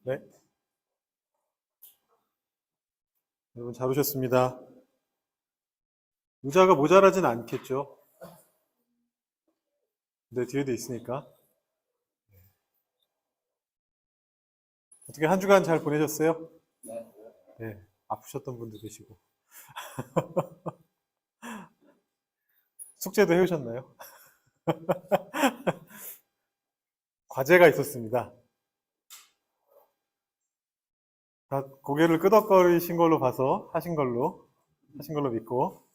네, 여러분 잘 오셨습니다. 의자가 모자라진 않겠죠? 네, 뒤에도 있으니까. 어떻게 한 주간 잘 보내셨어요? 네, 아프셨던 분도 계시고. 숙제도 해오셨나요? 과제가 있었습니다. 다 고개를 끄덕거리신 걸로 봐서 하신 걸로 믿고.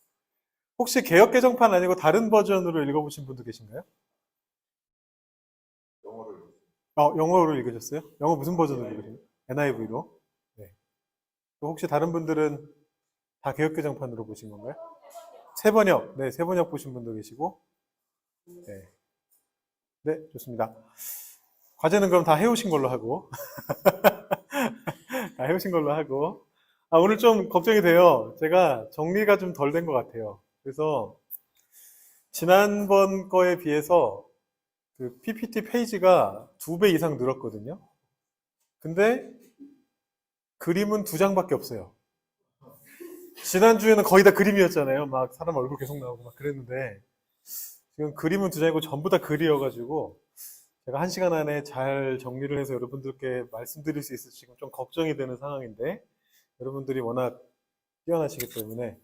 혹시 개역 개정판 아니고 다른 버전으로 읽어보신 분도 계신가요? 영어로 읽으셨어요? 영어 무슨 버전으로 읽으셨어요? NIV로? 네. 또 혹시 다른 분들은 다 개역 개정판으로 보신 건가요? 세번역, 네, 세번역 보신 분도 계시고. 네, 네, 좋습니다. 과제는 그럼 다 해오신 걸로 하고, 다 해오신 걸로 하고. 오늘 좀 걱정이 돼요. 제가 정리가 좀 덜 된 것 같아요. 그래서 지난번 거에 비해서 그 PPT 페이지가 2배 이상 늘었거든요. 근데 그림은 2장밖에 없어요. 지난주에는 거의 다 그림이었잖아요. 막 사람 얼굴 계속 나오고 막 그랬는데 지금 그림은 2장이고 전부 다 글이어가지고 제가 1시간 안에 잘 정리를 해서 여러분들께 말씀드릴 수 있을지 지금 좀 걱정이 되는 상황인데 여러분들이 워낙 뛰어나시기 때문에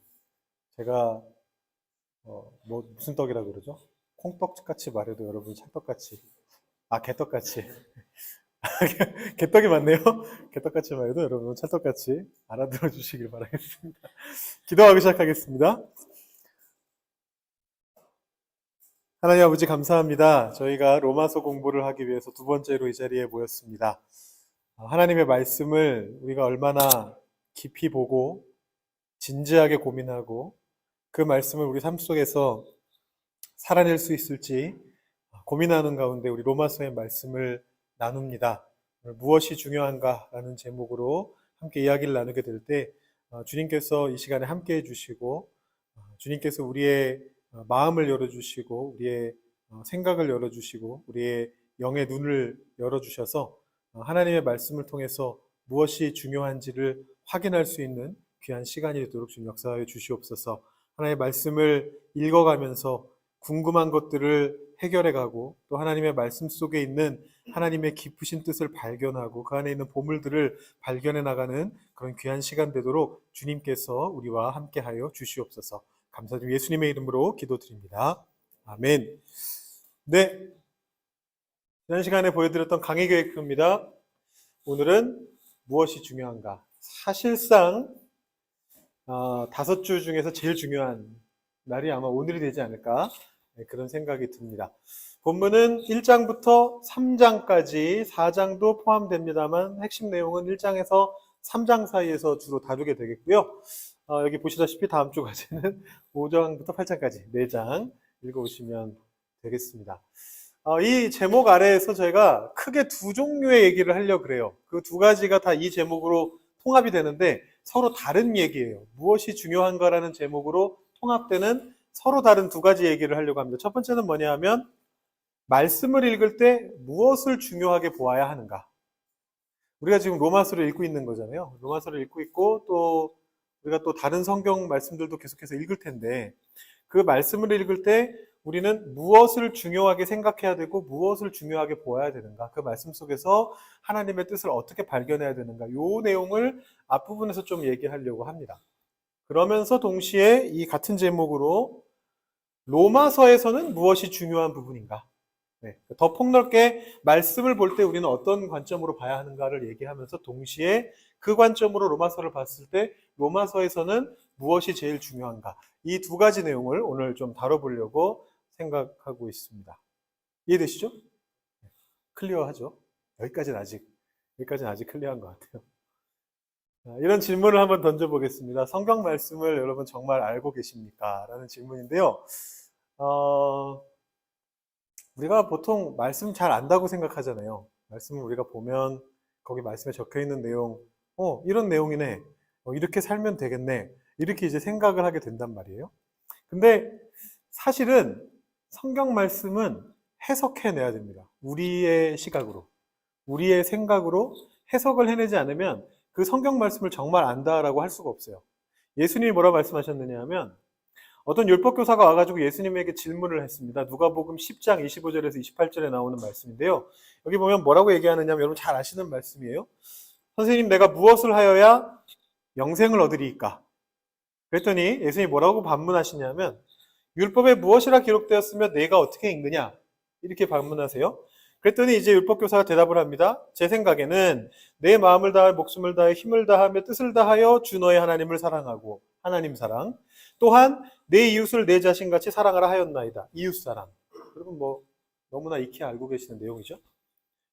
제가 뭐 무슨 떡이라 그러죠? 콩떡같이 말해도 여러분 찰떡같이 개떡같이 개떡이 맞네요. 개떡같이 말해도 여러분 찰떡같이 알아들어 주시길 바라겠습니다. 기도하기 시작하겠습니다. 하나님 아버지 감사합니다. 저희가 로마서 공부를 하기 위해서 두 번째로 이 자리에 모였습니다. 하나님의 말씀을 우리가 얼마나 깊이 보고 진지하게 고민하고 그 말씀을 우리 삶 속에서 살아낼 수 있을지 고민하는 가운데 우리 로마서의 말씀을 나눕니다. 무엇이 중요한가라는 제목으로 함께 이야기를 나누게 될 때 주님께서 이 시간에 함께 해주시고 주님께서 우리의 마음을 열어주시고 우리의 생각을 열어주시고 우리의 영의 눈을 열어주셔서 하나님의 말씀을 통해서 무엇이 중요한지를 확인할 수 있는 귀한 시간이 되도록 주님 역사하여 주시옵소서. 하나님의 말씀을 읽어가면서 궁금한 것들을 해결해 가고 또 하나님의 말씀 속에 있는 하나님의 깊으신 뜻을 발견하고 그 안에 있는 보물들을 발견해 나가는 그런 귀한 시간 되도록 주님께서 우리와 함께하여 주시옵소서. 감사드리며 예수님의 이름으로 기도드립니다. 아멘. 네, 지난 시간에 보여드렸던 강의 계획표입니다. 오늘은 무엇이 중요한가? 사실상 5주 중에서 제일 중요한 날이 아마 오늘이 되지 않을까 그런 생각이 듭니다. 본문은 1장부터 3장까지 4장도 포함됩니다만 핵심 내용은 1장에서 3장 사이에서 주로 다루게 되겠고요. 여기 보시다시피 다음 주 과제는 5장부터 8장까지 4장 읽어오시면 되겠습니다. 이 제목 아래에서 저희가 크게 두 종류의 얘기를 하려고 그래요. 그 두 가지가 다 이 제목으로 통합이 되는데 서로 다른 얘기예요. 무엇이 중요한가라는 제목으로 통합되는 서로 다른 두 가지 얘기를 하려고 합니다. 첫 번째는 뭐냐 하면 말씀을 읽을 때 무엇을 중요하게 보아야 하는가. 우리가 지금 로마서를 읽고 있는 거잖아요. 로마서를 읽고 있고 또 우리가 또 다른 성경 말씀들도 계속해서 읽을 텐데 그 말씀을 읽을 때 우리는 무엇을 중요하게 생각해야 되고 무엇을 중요하게 보아야 되는가. 그 말씀 속에서 하나님의 뜻을 어떻게 발견해야 되는가. 이 내용을 앞부분에서 좀 얘기하려고 합니다. 그러면서 동시에 이 같은 제목으로 로마서에서는 무엇이 중요한 부분인가. 더 폭넓게 말씀을 볼 때 우리는 어떤 관점으로 봐야 하는가를 얘기하면서 동시에 그 관점으로 로마서를 봤을 때 로마서에서는 무엇이 제일 중요한가. 이 두 가지 내용을 오늘 좀 다뤄보려고 생각하고 있습니다. 이해되시죠? 클리어하죠? 여기까지는 아직 클리어한 것 같아요. 이런 질문을 한번 던져보겠습니다. 성경 말씀을 여러분 정말 알고 계십니까? 라는 질문인데요. 우리가 보통 말씀 잘 안다고 생각하잖아요. 말씀을 우리가 보면 거기 말씀에 적혀 있는 내용, 이런 내용이네. 이렇게 살면 되겠네. 이렇게 이제 생각을 하게 된단 말이에요. 근데 사실은 성경 말씀은 해석해내야 됩니다. 우리의 시각으로. 우리의 생각으로 해석을 해내지 않으면 그 성경 말씀을 정말 안다라고 할 수가 없어요. 예수님이 뭐라 말씀하셨느냐 하면 어떤 율법교사가 와가지고 예수님에게 질문을 했습니다. 누가복음 10장 25절에서 28절에 나오는 말씀인데요. 여기 보면 뭐라고 얘기하느냐 하면 여러분 잘 아시는 말씀이에요. 선생님, 내가 무엇을 하여야 영생을 얻으리이까? 그랬더니 예수님이 뭐라고 반문하시냐면 율법에 무엇이라 기록되었으며 내가 어떻게 읽느냐? 이렇게 반문하세요. 그랬더니 이제 율법교사가 대답을 합니다. 제 생각에는 내 마음을 다해 목숨을 다해 힘을 다하며 뜻을 다하여 주 너의 하나님을 사랑하고 하나님 사랑, 또한 내 이웃을 내 자신같이 사랑하라 하였나이다. 이웃 사랑. 여러분 뭐 너무나 익히 알고 계시는 내용이죠.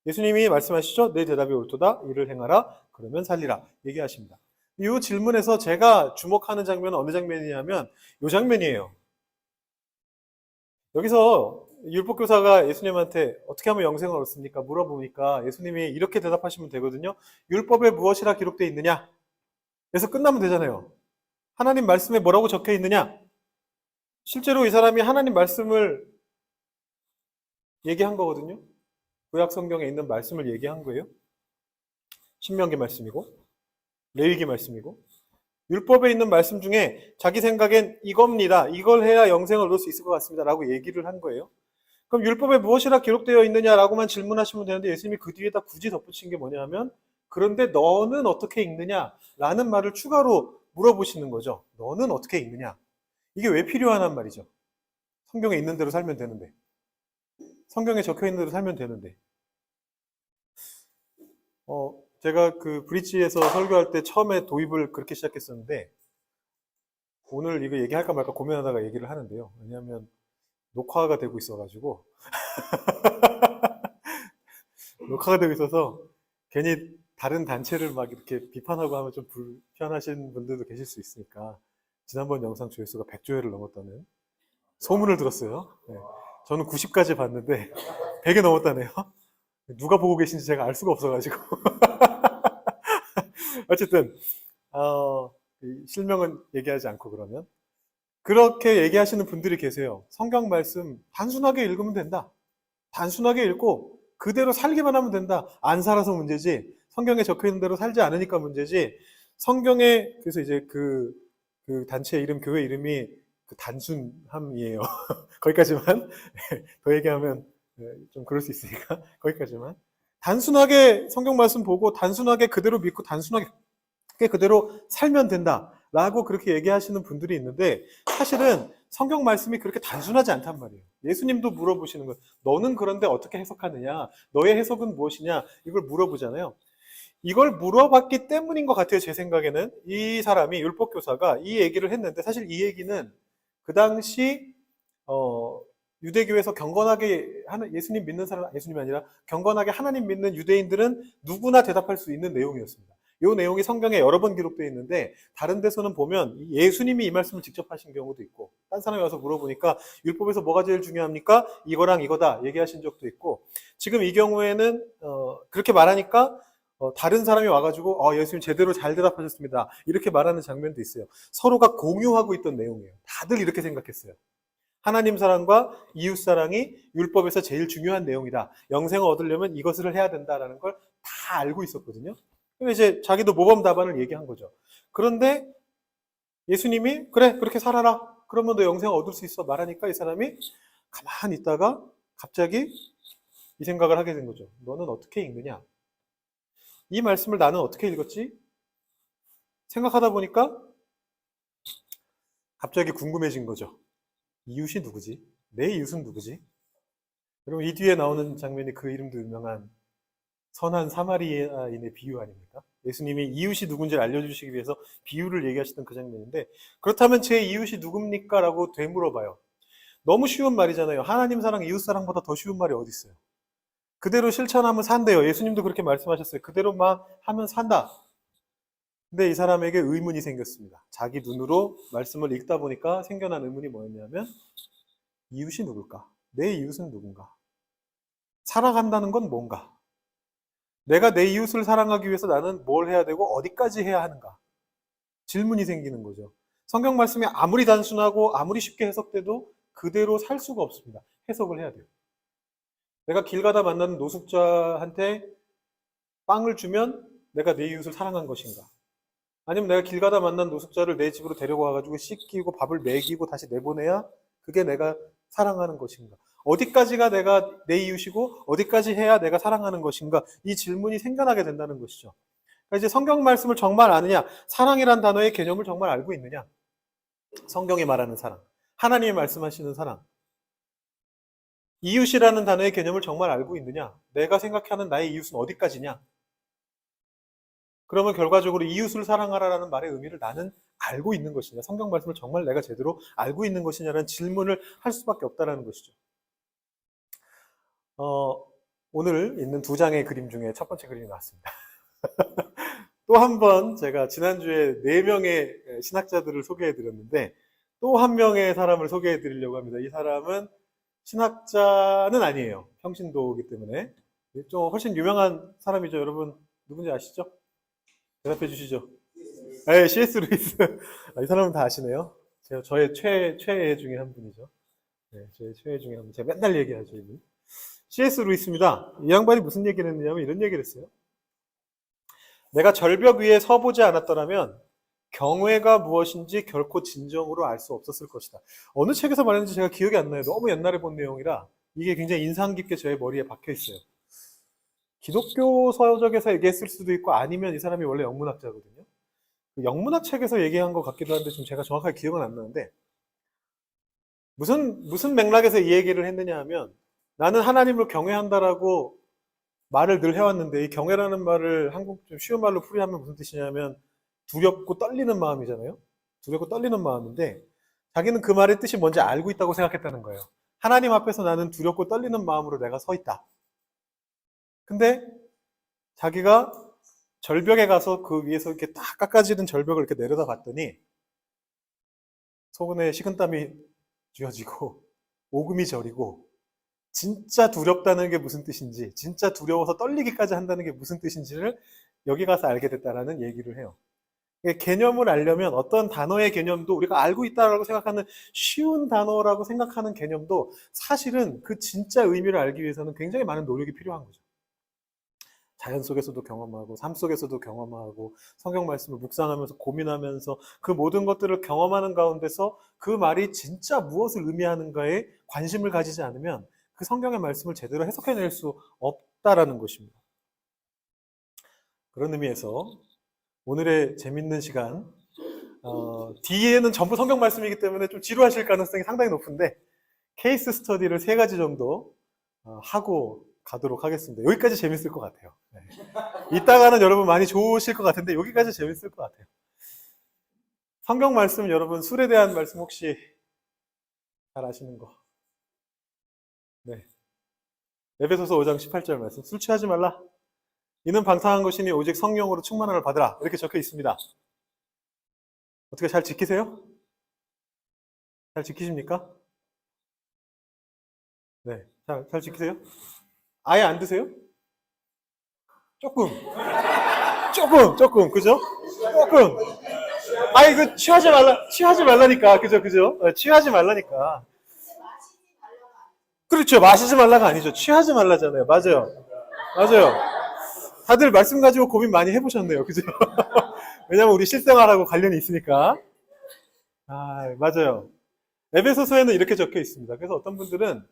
예수님이 말씀하시죠. 내 대답이 옳도다. 이를 행하라. 그러면 살리라. 얘기하십니다. 이 질문에서 제가 주목하는 장면은 어느 장면이냐면 이 장면이에요. 여기서 율법교사가 예수님한테 어떻게 하면 영생을 얻습니까? 물어보니까 예수님이 이렇게 대답하시면 되거든요. 율법에 무엇이라 기록되어 있느냐? 그래서 끝나면 되잖아요. 하나님 말씀에 뭐라고 적혀 있느냐? 실제로 이 사람이 하나님 말씀을 얘기한 거거든요. 구약 성경에 있는 말씀을 얘기한 거예요. 신명기 말씀이고 레위기 말씀이고 율법에 있는 말씀 중에 자기 생각엔 이겁니다. 이걸 해야 영생을 얻을 수 있을 것 같습니다. 라고 얘기를 한 거예요. 그럼 율법에 무엇이라 기록되어 있느냐라고만 질문하시면 되는데 예수님이 그 뒤에다 굳이 덧붙인 게 뭐냐면 그런데 너는 어떻게 읽느냐? 라는 말을 추가로 물어보시는 거죠. 너는 어떻게 읽느냐? 이게 왜 필요하단 말이죠. 성경에 있는 대로 살면 되는데. 성경에 적혀 있는 대로 살면 되는데. 제가 그 브릿지에서 설교할 때 처음에 도입을 그렇게 시작했었는데 오늘 이거 얘기할까 말까 고민하다가 얘기를 하는데요. 왜냐하면 녹화가 되고 있어가지고 녹화가 되고 있어서 괜히 다른 단체를 막 이렇게 비판하고 하면 좀 불편하신 분들도 계실 수 있으니까 지난번 영상 조회수가 100조회를 넘었다는 소문을 들었어요. 네. 저는 90까지 봤는데 100이 넘었다네요. 누가 보고 계신지 제가 알 수가 없어가지고 어쨌든 실명은 얘기하지 않고 그러면 그렇게 얘기하시는 분들이 계세요. 성경 말씀 단순하게 읽으면 된다. 단순하게 읽고 그대로 살기만 하면 된다. 안 살아서 문제지. 성경에 적혀 있는 대로 살지 않으니까 문제지. 성경에 그래서 이제 그 단체 이름 교회 이름이 그 단순함이에요. 거기까지만 더 얘기하면 좀 그럴 수 있으니까 거기까지만. 단순하게 성경 말씀 보고 단순하게 그대로 믿고 단순하게 그대로 살면 된다라고 그렇게 얘기하시는 분들이 있는데 사실은 성경 말씀이 그렇게 단순하지 않단 말이에요. 예수님도 물어보시는 거예요. 너는 그런데 어떻게 해석하느냐? 너의 해석은 무엇이냐? 이걸 물어보잖아요. 이걸 물어봤기 때문인 것 같아요. 제 생각에는 이 사람이 율법교사가 이 얘기를 했는데 사실 이 얘기는 그 당시 유대교에서 경건하게 예수님 믿는 사람, 예수님이 아니라 경건하게 하나님 믿는 유대인들은 누구나 대답할 수 있는 내용이었습니다. 이 내용이 성경에 여러 번 기록되어 있는데 다른 데서는 보면 예수님이 이 말씀을 직접 하신 경우도 있고 딴 사람이 와서 물어보니까 율법에서 뭐가 제일 중요합니까? 이거랑 이거다 얘기하신 적도 있고 지금 이 경우에는 그렇게 말하니까 다른 사람이 와가지고 예수님 제대로 잘 대답하셨습니다. 이렇게 말하는 장면도 있어요. 서로가 공유하고 있던 내용이에요. 다들 이렇게 생각했어요. 하나님 사랑과 이웃 사랑이 율법에서 제일 중요한 내용이다. 영생을 얻으려면 이것을 해야 된다라는 걸 다 알고 있었거든요. 그래서 이제 자기도 모범 답안을 얘기한 거죠. 그런데 예수님이 그래 그렇게 살아라. 그러면 너 영생을 얻을 수 있어 말하니까 이 사람이 가만히 있다가 갑자기 이 생각을 하게 된 거죠. 너는 어떻게 읽느냐? 이 말씀을 나는 어떻게 읽었지? 생각하다 보니까 갑자기 궁금해진 거죠. 이웃이 누구지? 내 이웃은 누구지? 여러분 이 뒤에 나오는 장면이 그 이름도 유명한 선한 사마리아인의 비유 아닙니까? 예수님이 이웃이 누군지를 알려주시기 위해서 비유를 얘기하시던 그 장면인데 그렇다면 제 이웃이 누굽니까? 라고 되물어봐요. 너무 쉬운 말이잖아요. 하나님 사랑, 이웃 사랑보다 더 쉬운 말이 어디 있어요? 그대로 실천하면 산대요. 예수님도 그렇게 말씀하셨어요. 그대로만 하면 산다. 근데 이 사람에게 의문이 생겼습니다. 자기 눈으로 말씀을 읽다 보니까 생겨난 의문이 뭐였냐면 이웃이 누굴까? 내 이웃은 누군가? 살아간다는 건 뭔가? 내가 내 이웃을 사랑하기 위해서 나는 뭘 해야 되고 어디까지 해야 하는가? 질문이 생기는 거죠. 성경 말씀이 아무리 단순하고 아무리 쉽게 해석돼도 그대로 살 수가 없습니다. 해석을 해야 돼요. 내가 길 가다 만나는 노숙자한테 빵을 주면 내가 내 이웃을 사랑한 것인가? 아니면 내가 길 가다 만난 노숙자를 내 집으로 데리고 와가지고 씻기고 밥을 먹이고 다시 내보내야 그게 내가 사랑하는 것인가? 어디까지가 내가 내 이웃이고 어디까지 해야 내가 사랑하는 것인가? 이 질문이 생겨나게 된다는 것이죠. 그러니까 이제 성경 말씀을 정말 아느냐? 사랑이란 단어의 개념을 정말 알고 있느냐? 성경이 말하는 사랑, 하나님이 말씀하시는 사랑, 이웃이라는 단어의 개념을 정말 알고 있느냐? 내가 생각하는 나의 이웃은 어디까지냐? 그러면 결과적으로 이웃을 사랑하라라는 말의 의미를 나는 알고 있는 것이냐? 성경 말씀을 정말 내가 제대로 알고 있는 것이냐라는 질문을 할 수밖에 없다는 것이죠. 오늘 있는 두 장의 그림 중에 첫 번째 그림이 나왔습니다. 또 한 번 제가 지난주에 4명의 신학자들을 소개해 드렸는데 또 한 명의 사람을 소개해 드리려고 합니다. 이 사람은 신학자는 아니에요. 평신도이기 때문에. 좀 훨씬 유명한 사람이죠. 여러분 누군지 아시죠? 대답해 주시죠. 네, C.S. 루이스. 이 사람은 다 아시네요. 저의 최애 중에 한 분이죠. 네, 저의 최애 중에 한 분. 제가 맨날 얘기하죠, 이분. C.S. 루이스입니다. 이 양반이 무슨 얘기를 했느냐면 이런 얘기를 했어요. 내가 절벽 위에 서보지 않았더라면 경외가 무엇인지 결코 진정으로 알 수 없었을 것이다. 어느 책에서 말했는지 제가 기억이 안 나요. 너무 옛날에 본 내용이라 이게 굉장히 인상 깊게 저의 머리에 박혀 있어요. 기독교 서적에서 얘기했을 수도 있고 아니면 이 사람이 원래 영문학자거든요. 영문학 책에서 얘기한 것 같기도 한데 좀 제가 정확하게 기억은 안 나는데 무슨 맥락에서 이 얘기를 했느냐 하면 나는 하나님을 경외한다라고 말을 늘 해왔는데 이 경외라는 말을 한국 좀 쉬운 말로 풀이하면 무슨 뜻이냐면 두렵고 떨리는 마음이잖아요. 두렵고 떨리는 마음인데 자기는 그 말의 뜻이 뭔지 알고 있다고 생각했다는 거예요. 하나님 앞에서 나는 두렵고 떨리는 마음으로 내가 서 있다. 근데 자기가 절벽에 가서 그 위에서 이렇게 딱 깎아지는 절벽을 이렇게 내려다 봤더니 속은에 식은땀이 쥐어지고 오금이 저리고 진짜 두렵다는 게 무슨 뜻인지, 진짜 두려워서 떨리기까지 한다는 게 무슨 뜻인지를 여기 가서 알게 됐다라는 얘기를 해요. 개념을 알려면 어떤 단어의 개념도 우리가 알고 있다고 생각하는 쉬운 단어라고 생각하는 개념도 사실은 그 진짜 의미를 알기 위해서는 굉장히 많은 노력이 필요한 거죠. 자연 속에서도 경험하고 삶 속에서도 경험하고 성경 말씀을 묵상하면서 고민하면서 그 모든 것들을 경험하는 가운데서 그 말이 진짜 무엇을 의미하는가에 관심을 가지지 않으면 그 성경의 말씀을 제대로 해석해낼 수 없다라는 것입니다. 그런 의미에서 오늘의 재밌는 시간 뒤에는 전부 성경 말씀이기 때문에 좀 지루하실 가능성이 상당히 높은데 케이스 스터디를 3가지 정도 하고 가도록 하겠습니다. 여기까지 재밌을 것 같아요. 네. 이따가는 여러분 많이 좋으실 것 같은데 여기까지 재밌을 것 같아요. 성경 말씀 여러분 술에 대한 말씀 혹시 잘 아시는 거? 네. 에베소서 5장 18절 말씀. 술 취하지 말라. 이는 방탕한 것이니 오직 성령으로 충만함을 받으라. 이렇게 적혀 있습니다. 어떻게 잘 지키세요? 잘 지키십니까? 네. 잘 지키세요? 아예 안 드세요? 조금, 그죠? 조금. 아니, 취하지 말라니까. 그죠? 취하지 말라니까. 그렇죠. 마시지 말라가 아니죠. 취하지 말라잖아요. 맞아요. 다들 말씀 가지고 고민 많이 해보셨네요. 그죠? 왜냐면 우리 실생활하고 관련이 있으니까. 맞아요. 에베소서에는 이렇게 적혀 있습니다. 그래서 어떤 분들은,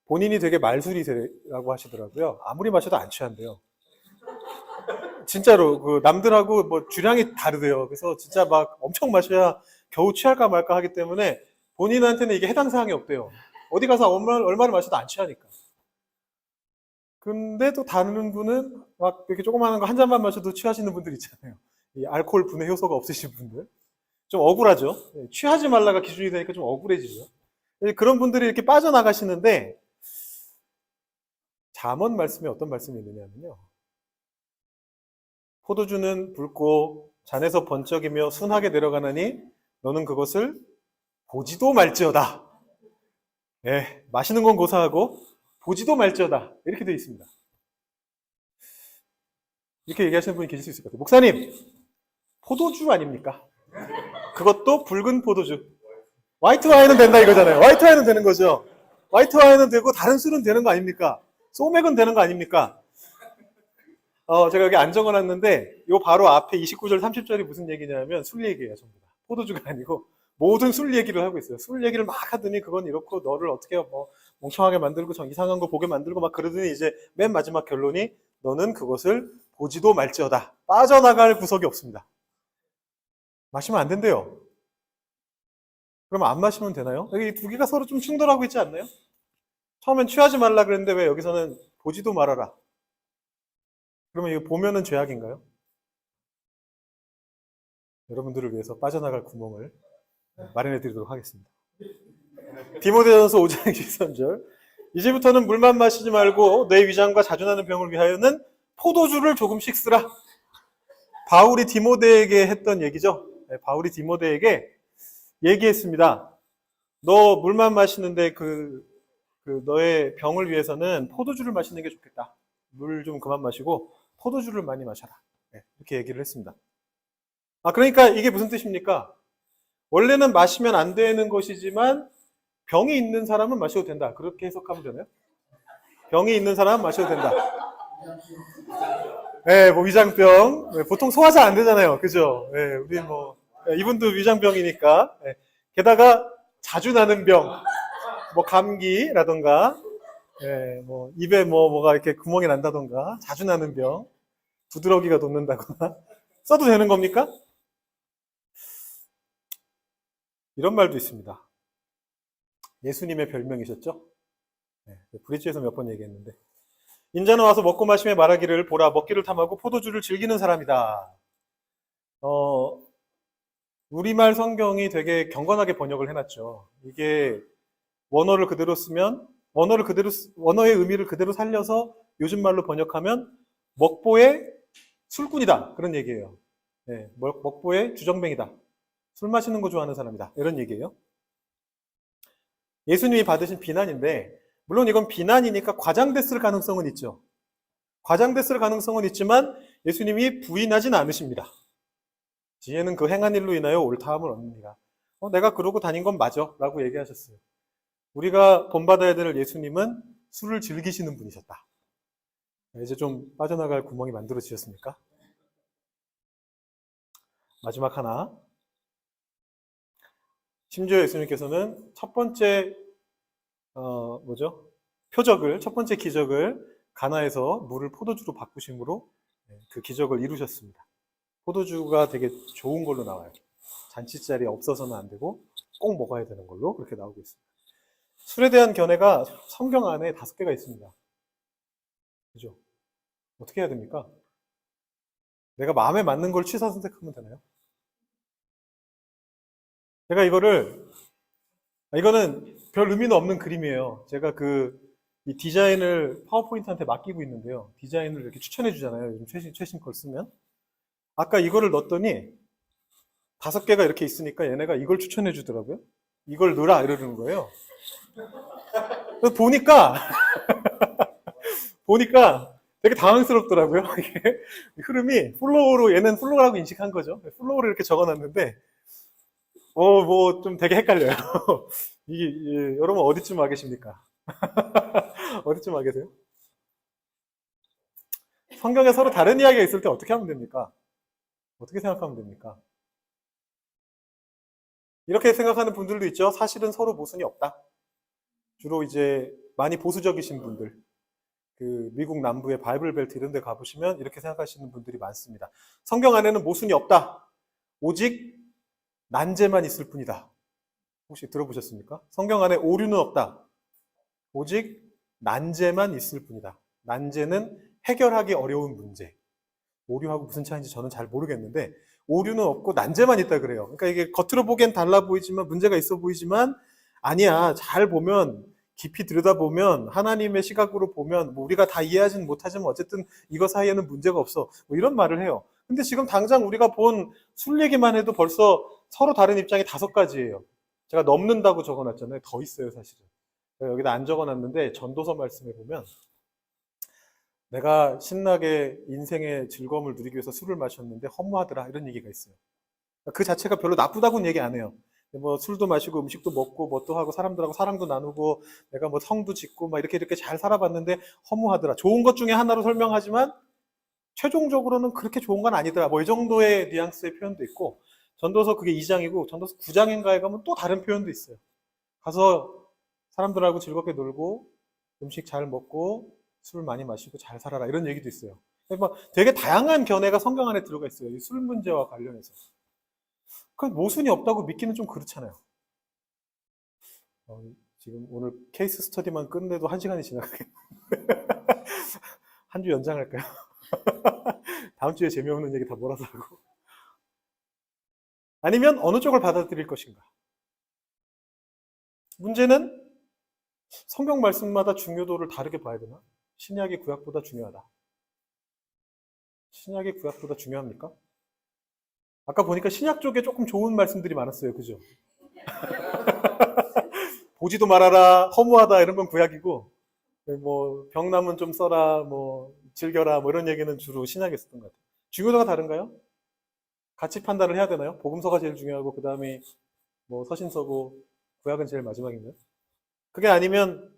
본인이 되게 말술이라고 하시더라고요. 아무리 마셔도 안 취한대요. 진짜로, 남들하고 뭐 주량이 다르대요. 그래서 진짜 막 엄청 마셔야 겨우 취할까 말까 하기 때문에 본인한테는 이게 해당 사항이 없대요. 어디 가서 얼마를 마셔도 안 취하니까. 근데 또 다른 분은 막 이렇게 조그마한 거 한 잔만 마셔도 취하시는 분들 있잖아요. 이 알코올 분해 효소가 없으신 분들. 좀 억울하죠. 취하지 말라가 기준이 되니까 좀 억울해지죠. 그런 분들이 이렇게 빠져나가시는데 잠언 말씀에 어떤 말씀이 있느냐면요. 포도주는 붉고 잔에서 번쩍이며 순하게 내려가느니 너는 그것을 보지도 말지어다. 예, 마시는 건 고사하고 보지도 말지어다. 이렇게 되어 있습니다. 이렇게 얘기하시는 분이 계실 수 있을 것 같아요. 목사님, 포도주 아닙니까? 그것도 붉은 포도주. 화이트 와인은 된다 이거잖아요. 화이트 와인은 되는 거죠. 화이트 와인은 되고 다른 술은 되는 거 아닙니까? 소맥은 되는 거 아닙니까? 제가 여기 안 적어놨는데 요 바로 앞에 29절 30절이 무슨 얘기냐면 술 얘기예요. 전부 다. 포도주가 아니고 모든 술 얘기를 하고 있어요. 술 얘기를 막 하더니 그건 이렇고 너를 어떻게 뭐 멍청하게 만들고 이상한 거 보게 만들고 막 그러더니 이제 맨 마지막 결론이 너는 그것을 보지도 말지어다. 빠져나갈 구석이 없습니다. 마시면 안 된대요. 그럼 안 마시면 되나요? 여기 두 개가 서로 좀 충돌하고 있지 않나요? 처음엔 취하지 말라 그랬는데 왜 여기서는 보지도 말아라. 그러면 이거 보면은 죄악인가요? 여러분들을 위해서 빠져나갈 구멍을 마련해 드리도록 하겠습니다. 디모데전서 5장 13절. 이제부터는 물만 마시지 말고 내 위장과 자주 나는 병을 위하여는 포도주를 조금씩 쓰라. 바울이 디모데에게 했던 얘기죠. 바울이 디모데에게 얘기했습니다. 너 물만 마시는데 너의 병을 위해서는 포도주를 마시는 게 좋겠다. 물 좀 그만 마시고 포도주를 많이 마셔라. 이렇게 얘기를 했습니다. 그러니까 이게 무슨 뜻입니까? 원래는 마시면 안 되는 것이지만 병이 있는 사람은 마셔도 된다. 그렇게 해석하면 되나요? 병이 있는 사람은 마셔도 된다. 네, 뭐 위장병. 네, 보통 소화가 안 되잖아요. 그죠? 네, 우리 이분도 위장병이니까. 네. 게다가 자주 나는 병. 뭐 감기라던가, 네, 뭐 입에 뭐가 이렇게 구멍이 난다던가, 자주 나는 병, 두드러기가 돋는다거나 써도 되는 겁니까? 이런 말도 있습니다. 예수님의 별명이셨죠? 네, 브릿지에서 몇 번 얘기했는데 인자는 와서 먹고 마시며 말하기를 보라 먹기를 탐하고 포도주를 즐기는 사람이다. 우리말 성경이 되게 경건하게 번역을 해놨죠. 이게 원어를 그대로 쓰면 원어의 의미를 그대로 살려서 요즘 말로 번역하면 먹보의 술꾼이다 그런 얘기예요. 네, 먹보의 주정뱅이다. 술 마시는 거 좋아하는 사람이다. 이런 얘기예요. 예수님이 받으신 비난인데 물론 이건 비난이니까 과장됐을 가능성은 있죠. 과장됐을 가능성은 있지만 예수님이 부인하진 않으십니다. 지혜는 그 행한 일로 인하여 옳다함을 얻느니라. 내가 그러고 다닌 건 맞아 라고 얘기하셨어요. 우리가 본받아야 될 예수님은 술을 즐기시는 분이셨다. 이제 좀 빠져나갈 구멍이 만들어지셨습니까? 마지막 하나. 심지어 예수님께서는 첫 번째 첫 번째 기적을 가나에서 물을 포도주로 바꾸심으로 그 기적을 이루셨습니다. 포도주가 되게 좋은 걸로 나와요. 잔치자리에 없어서는 안 되고 꼭 먹어야 되는 걸로 그렇게 나오고 있습니다. 술에 대한 견해가 성경 안에 5개가 있습니다. 그죠? 어떻게 해야 됩니까? 내가 마음에 맞는 걸 취사 선택하면 되나요? 제가 이거는 별 의미는 없는 그림이에요. 제가 이 디자인을 파워포인트한테 맡기고 있는데요. 디자인을 이렇게 추천해 주잖아요. 요즘 최신 걸 쓰면. 아까 이거를 넣었더니 5개가 이렇게 있으니까 얘네가 이걸 추천해 주더라고요. 이걸 넣으라 이러는 거예요. 그래서 보니까 되게 당황스럽더라고요. 이게 흐름이 얘는 플로우라고 인식한 거죠. 플로우를 이렇게 적어놨는데 좀 되게 헷갈려요. 여러분 어디쯤 와 계십니까? 어디쯤 와 계세요? 성경에 서로 다른 이야기가 있을 때 어떻게 하면 됩니까? 어떻게 생각하면 됩니까? 이렇게 생각하는 분들도 있죠. 사실은 서로 모순이 없다. 주로 이제 많이 보수적이신 분들, 미국 남부의 바이블 벨트 이런 데 가보시면 이렇게 생각하시는 분들이 많습니다. 성경 안에는 모순이 없다. 오직 난제만 있을 뿐이다. 혹시 들어보셨습니까? 성경 안에 오류는 없다. 오직 난제만 있을 뿐이다. 난제는 해결하기 어려운 문제. 오류하고 무슨 차이인지 저는 잘 모르겠는데 오류는 없고 난제만 있다 그래요. 그러니까 이게 겉으로 보기엔 달라 보이지만 문제가 있어 보이지만 아니야. 잘 보면 깊이 들여다보면 하나님의 시각으로 보면 우리가 다 이해하지는 못하지만 어쨌든 이거 사이에는 문제가 없어. 이런 말을 해요. 근데 지금 당장 우리가 본 술 얘기만 해도 벌써 서로 다른 입장이 5가지예요. 제가 넘는다고 적어놨잖아요. 더 있어요, 사실은. 여기다 안 적어놨는데 전도서 말씀에 보면 내가 신나게 인생의 즐거움을 누리기 위해서 술을 마셨는데 허무하더라 이런 얘기가 있어요. 그 자체가 별로 나쁘다고는 얘기 안 해요. 뭐 술도 마시고 음식도 먹고 뭣도 하고 사람들하고 사랑도 나누고 내가 뭐 성도 짓고 막 이렇게 잘 살아봤는데 허무하더라. 좋은 것 중에 하나로 설명하지만 최종적으로는 그렇게 좋은 건 아니더라. 뭐 이 정도의 뉘앙스의 표현도 있고, 전도서 그게 2장이고 전도서 9장인가에 가면 또 다른 표현도 있어요. 가서 사람들하고 즐겁게 놀고 음식 잘 먹고 술 많이 마시고 잘 살아라 이런 얘기도 있어요. 뭐 되게 다양한 견해가 성경 안에 들어가 있어요. 이 술 문제와 관련해서. 그 모순이 없다고 믿기는 좀 그렇잖아요. 지금 오늘 케이스 스터디만 끝내도 1시간이 지나가겠네. 한 주 연장할까요? 다음 주에 재미없는 얘기 다 몰아서 하고. 아니면 어느 쪽을 받아들일 것인가? 문제는 성경 말씀마다 중요도를 다르게 봐야 되나? 신약이 구약보다 중요하다. 신약이 구약보다 중요합니까? 아까 보니까 신약 쪽에 조금 좋은 말씀들이 많았어요. 그죠? 보지도 말아라, 허무하다 이런 건 구약이고, 뭐 병남은 좀 써라, 뭐 즐겨라, 뭐 이런 얘기는 주로 신약에 있었던 것 같아요. 중요도가 다른가요? 같이 판단을 해야 되나요? 복음서가 제일 중요하고 그 다음에 뭐 서신서고 구약은 제일 마지막인가요? 그게 아니면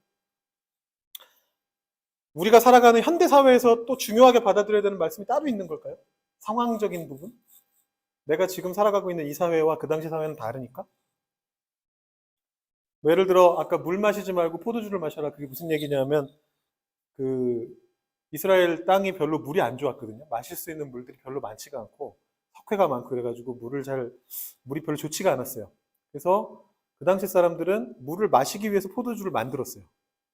우리가 살아가는 현대 사회에서 또 중요하게 받아들여야 되는 말씀이 따로 있는 걸까요? 상황적인 부분? 내가 지금 살아가고 있는 이 사회와 그 당시 사회는 다르니까? 뭐 예를 들어 아까 물 마시지 말고 포도주를 마셔라. 그게 무슨 얘기냐면 그 이스라엘 땅이 별로 물이 안 좋았거든요. 마실 수 있는 물들이 별로 많지가 않고 석회가 많고 그래가지고 물이 별로 좋지가 않았어요. 그래서 그 당시 사람들은 물을 마시기 위해서 포도주를 만들었어요.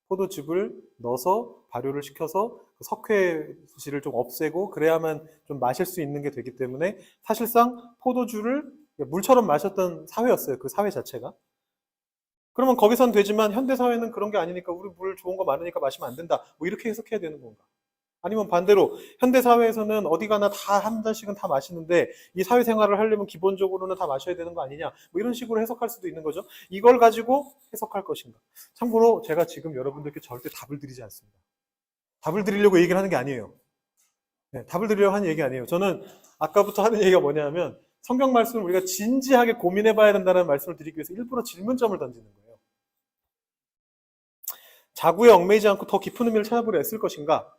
포도즙을 넣어서 발효를 시켜서 그 석회질을 좀 없애고 그래야만 좀 마실 수 있는 게 되기 때문에 사실상 포도주를 물처럼 마셨던 사회였어요. 그 사회 자체가. 그러면 거기선 되지만 현대사회는 그런 게 아니니까 우리 물 좋은 거 많으니까 마시면 안 된다. 뭐 이렇게 해석해야 되는 건가? 아니면 반대로 현대사회에서는 어디 가나 다 한 잔씩은 다 마시는데 이 사회생활을 하려면 기본적으로는 다 마셔야 되는 거 아니냐? 뭐 이런 식으로 해석할 수도 있는 거죠. 이걸 가지고 해석할 것인가? 참고로 제가 지금 여러분들께 절대 답을 드리지 않습니다. 답을 드리려고 얘기를 하는 게 아니에요. 네, 답을 드리려고 하는 얘기 아니에요. 저는 아까부터 하는 얘기가 뭐냐면 성경 말씀을 우리가 진지하게 고민해 봐야 된다는 말씀을 드리기 위해서 일부러 질문점을 던지는 거예요. 자구에 얽매이지 않고 더 깊은 의미를 찾아보려 애쓸 것인가?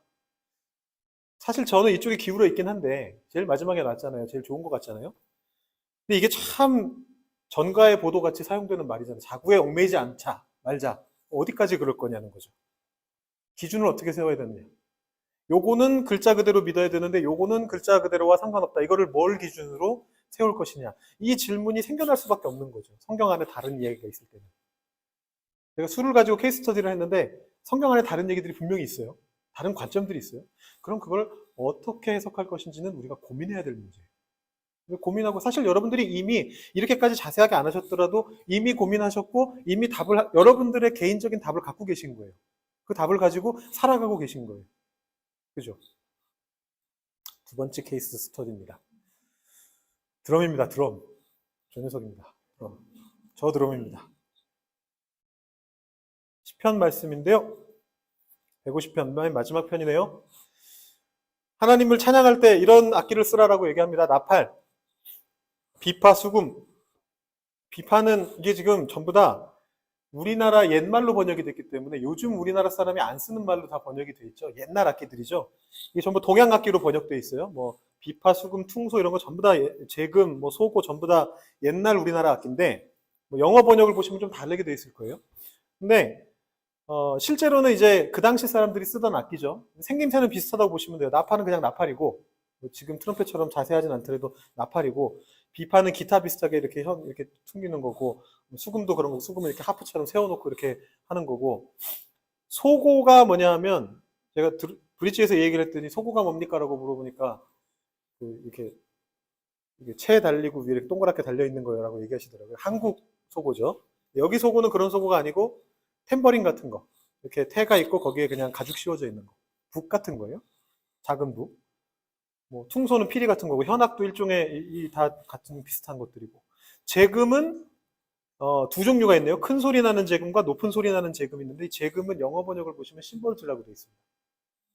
사실 저는 이쪽에 기울어 있긴 한데 제일 마지막에 나왔잖아요. 제일 좋은 것 같잖아요. 근데 이게 참 전가의 보도같이 사용되는 말이잖아요. 자구에 얽매이지 않자 말자. 어디까지 그럴 거냐는 거죠. 기준을 어떻게 세워야 되느냐. 요거는 글자 그대로 믿어야 되는데 요거는 글자 그대로와 상관없다. 이거를 뭘 기준으로 세울 것이냐. 이 질문이 생겨날 수밖에 없는 거죠. 성경 안에 다른 이야기가 있을 때는. 제가 술을 가지고 케이스 스터디를 했는데 성경 안에 다른 얘기들이 분명히 있어요. 다른 관점들이 있어요. 그럼 그걸 어떻게 해석할 것인지는 우리가 고민해야 될 문제예요. 고민하고 사실 여러분들이 이미 이렇게까지 자세하게 안 하셨더라도 이미 고민하셨고 이미 여러분들의 개인적인 답을 갖고 계신 거예요. 그 답을 가지고 살아가고 계신 거예요. 그죠? 두 번째 케이스 스터디입니다. 드럼입니다. 드럼. 저 녀석입니다. 드럼. 저 드럼입니다. 시편 말씀인데요. 150편 맨 마지막 편이네요. 하나님을 찬양할 때 이런 악기를 쓰라라고 얘기합니다. 나팔, 비파, 수금. 비파는 이게 지금 전부 다 우리나라 옛말로 번역이 됐기 때문에 요즘 우리나라 사람이 안 쓰는 말로 다 번역이 돼 있죠. 옛날 악기들이죠. 이게 전부 동양 악기로 번역돼 있어요. 뭐 비파, 수금, 퉁소 이런 거 전부 다 제금, 뭐 소고 전부 다 옛날 우리나라 악기인데 뭐 영어 번역을 보시면 좀 다르게 돼 있을 거예요. 근데 실제로는 이제 그 당시 사람들이 쓰던 악기죠. 생김새는 비슷하다고 보시면 돼요. 나팔은 그냥 나팔이고 뭐 지금 트럼펫처럼 자세하진 않더라도 나팔이고 비파는 기타 비슷하게 이렇게 튕기는 거고 수금도 그런 거 수금을 이렇게 하프처럼 세워놓고 이렇게 하는 거고 소고가 뭐냐 하면 제가 브릿지에서 얘기를 했더니 소고가 뭡니까라고 물어보니까 이렇게 채 달리고 위에 이렇게 동그랗게 달려 있는 거라고 얘기하시더라고요. 한국 소고죠. 여기 소고는 그런 소고가 아니고 탬버린 같은 거 이렇게 태가 있고 거기에 그냥 가죽 씌워져 있는 거 북 같은 거예요. 작은 북. 뭐 퉁소는 피리 같은 거고 현악도 일종의 다 같은 비슷한 것들이고 제금은 두 종류가 있네요. 큰 소리 나는 제금과 높은 소리 나는 제금이 있는데 이 제금은 영어 번역을 보시면 심벌즈라고 되어 있습니다.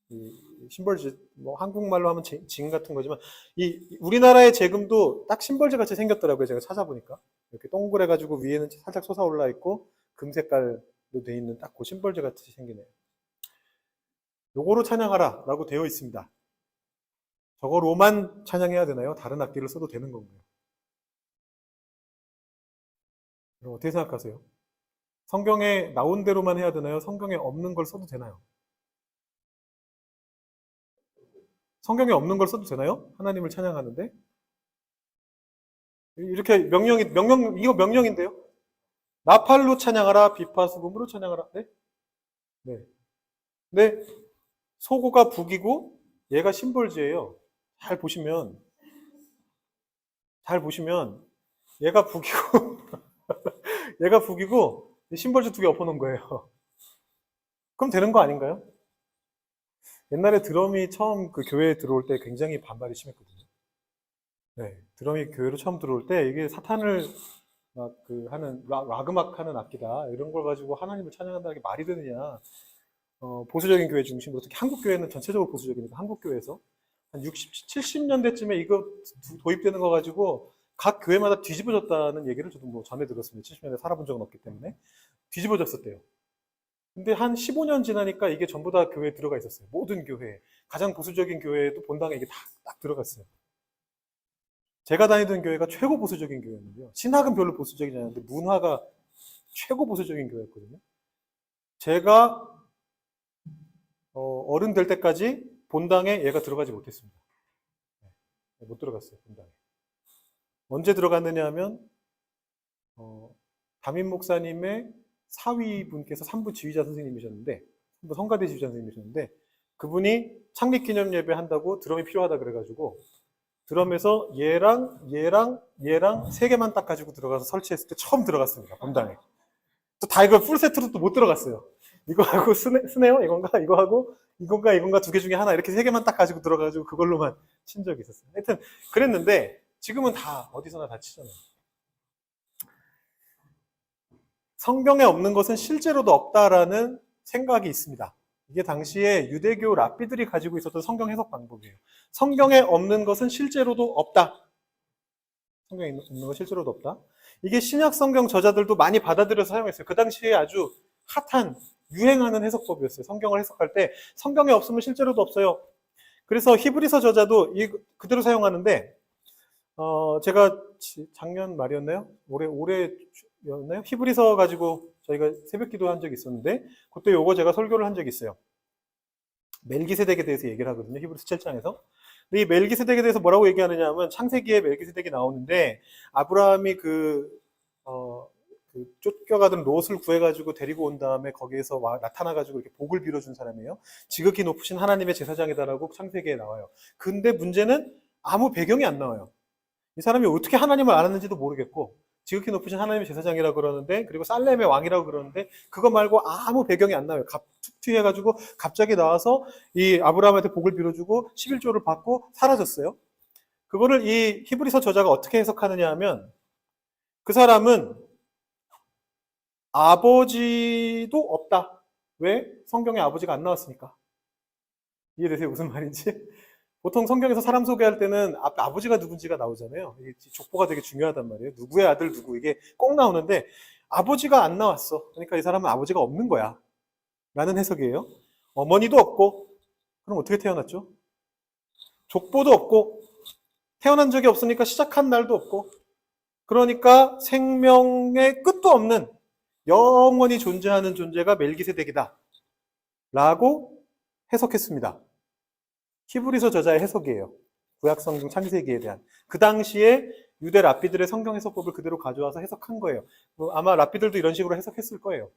이 심벌즈 뭐 한국말로 하면 징 같은 거지만 이 우리나라의 제금도 딱 심벌즈 같이 생겼더라고요. 제가 찾아보니까 이렇게 동그래가지고 위에는 살짝 솟아올라 있고 금 색깔로 돼 있는 딱 그 심벌즈 같이 생기네요. 요거로 찬양하라 라고 되어 있습니다. 저거로만 찬양해야 되나요? 다른 악기를 써도 되는 건가요? 그럼 어떻게 생각하세요? 성경에 나온 대로만 해야 되나요? 성경에 없는 걸 써도 되나요? 성경에 없는 걸 써도 되나요? 하나님을 찬양하는데? 이렇게 이거 명령인데요? 나팔로 찬양하라, 비파수금으로 찬양하라. 네? 네. 근데 소고가 북이고 얘가 심벌즈예요. 잘 보시면 얘가 북이고 얘가 북이고 심벌즈 두 개 엎어놓은 거예요. 그럼 되는 거 아닌가요? 옛날에 드럼이 처음 그 교회에 들어올 때 굉장히 반발이 심했거든요. 네, 드럼이 교회로 처음 들어올 때 이게 사탄을 막 그 하는 락 음악 하는 악기다 이런 걸 가지고 하나님을 찬양한다는 게 말이 되느냐. 보수적인 교회 중심으로 특히 한국 교회는 전체적으로 보수적이니까 한국 교회에서 한 60, 70년대쯤에 이거 도입되는 거 가지고 각 교회마다 뒤집어졌다는 얘기를 저도 뭐 전에 들었습니다. 70년대 살아본 적은 없기 때문에 뒤집어졌었대요. 근데 한 15년 지나니까 이게 전부 다 교회에 들어가 있었어요. 모든 교회, 가장 보수적인 교회에도 본당에 이게 딱 들어갔어요. 제가 다니던 교회가 최고 보수적인 교회였는데요. 신학은 별로 보수적이지 않았는데 문화가 최고 보수적인 교회였거든요. 제가 어른 될 때까지 본당에 얘가 들어가지 못했습니다. 못 들어갔어요, 본당에. 언제 들어갔느냐 하면 담임 목사님의 사위분께서 3부 지휘자 선생님이셨는데, 3부 성가대 지휘자 선생님이셨는데, 그분이 창립기념 예배 한다고 드럼이 필요하다 그래가지고 드럼에서 얘랑 세 개만 딱 가지고 들어가서 설치했을 때 처음 들어갔습니다, 본당에. 또 다 이걸 풀세트로 또 못 들어갔어요. 이거 하고 스네어 이건가 이건가 두 개 중에 하나 이렇게 세 개만 딱 가지고 들어가지고 그걸로만 친 적이 있었어요. 하여튼 그랬는데 지금은 다 어디서나 다 치잖아요. 성경에 없는 것은 실제로도 없다라는 생각이 있습니다. 이게 당시에 유대교 랍비들이 가지고 있었던 성경 해석 방법이에요. 성경에 없는 것은 실제로도 없다. 성경에 없는 건 실제로도 없다. 이게 신약 성경 저자들도 많이 받아들여서 사용했어요. 그 당시에 아주 핫한 유행하는 해석법이었어요. 성경을 해석할 때 성경에 없으면 실제로도 없어요. 그래서 히브리서 저자도 그대로 사용하는데 제가 작년 말이었나요? 올해였나요? 히브리서 가지고 저희가 새벽기도 한 적이 있었는데 그때 요거 제가 설교를 한 적이 있어요. 멜기세덱에 대해서 얘기를 하거든요. 히브리서 7장에서. 근데 이 멜기세덱에 대해서 뭐라고 얘기하느냐 하면 창세기에 멜기세덱이 나오는데 아브라함이 쫓겨가던 롯을 구해가지고 데리고 온 다음에 거기에서 나타나가지고 이렇게 복을 빌어준 사람이에요. 지극히 높으신 하나님의 제사장이다라고 창세기에 나와요. 근데 문제는 아무 배경이 안 나와요. 이 사람이 어떻게 하나님을 알았는지도 모르겠고 지극히 높으신 하나님의 제사장이라고 그러는데 그리고 살렘의 왕이라고 그러는데 그거 말고 아무 배경이 안 나와요. 툭 튀해가지고 갑자기 나와서 이 아브라함한테 복을 빌어주고 11조를 받고 사라졌어요. 그거를 이 히브리서 저자가 어떻게 해석하느냐 하면 그 사람은 아버지도 없다. 왜? 성경에 아버지가 안 나왔으니까. 이해되세요? 무슨 말인지? 보통 성경에서 사람 소개할 때는 아버지가 누군지가 나오잖아요. 이게 족보가 되게 중요하단 말이에요. 누구의 아들 누구 이게 꼭 나오는데 아버지가 안 나왔어. 그러니까 이 사람은 아버지가 없는 거야. 라는 해석이에요. 어머니도 없고 그럼 어떻게 태어났죠? 족보도 없고 태어난 적이 없으니까 시작한 날도 없고 그러니까 생명의 끝도 없는 영원히 존재하는 존재가 멜기세덱이다. 라고 해석했습니다. 히브리서 저자의 해석이에요. 구약성경 창세기에 대한. 그 당시에 유대 랍비들의 성경 해석법을 그대로 가져와서 해석한 거예요. 아마 랍비들도 이런 식으로 해석했을 거예요.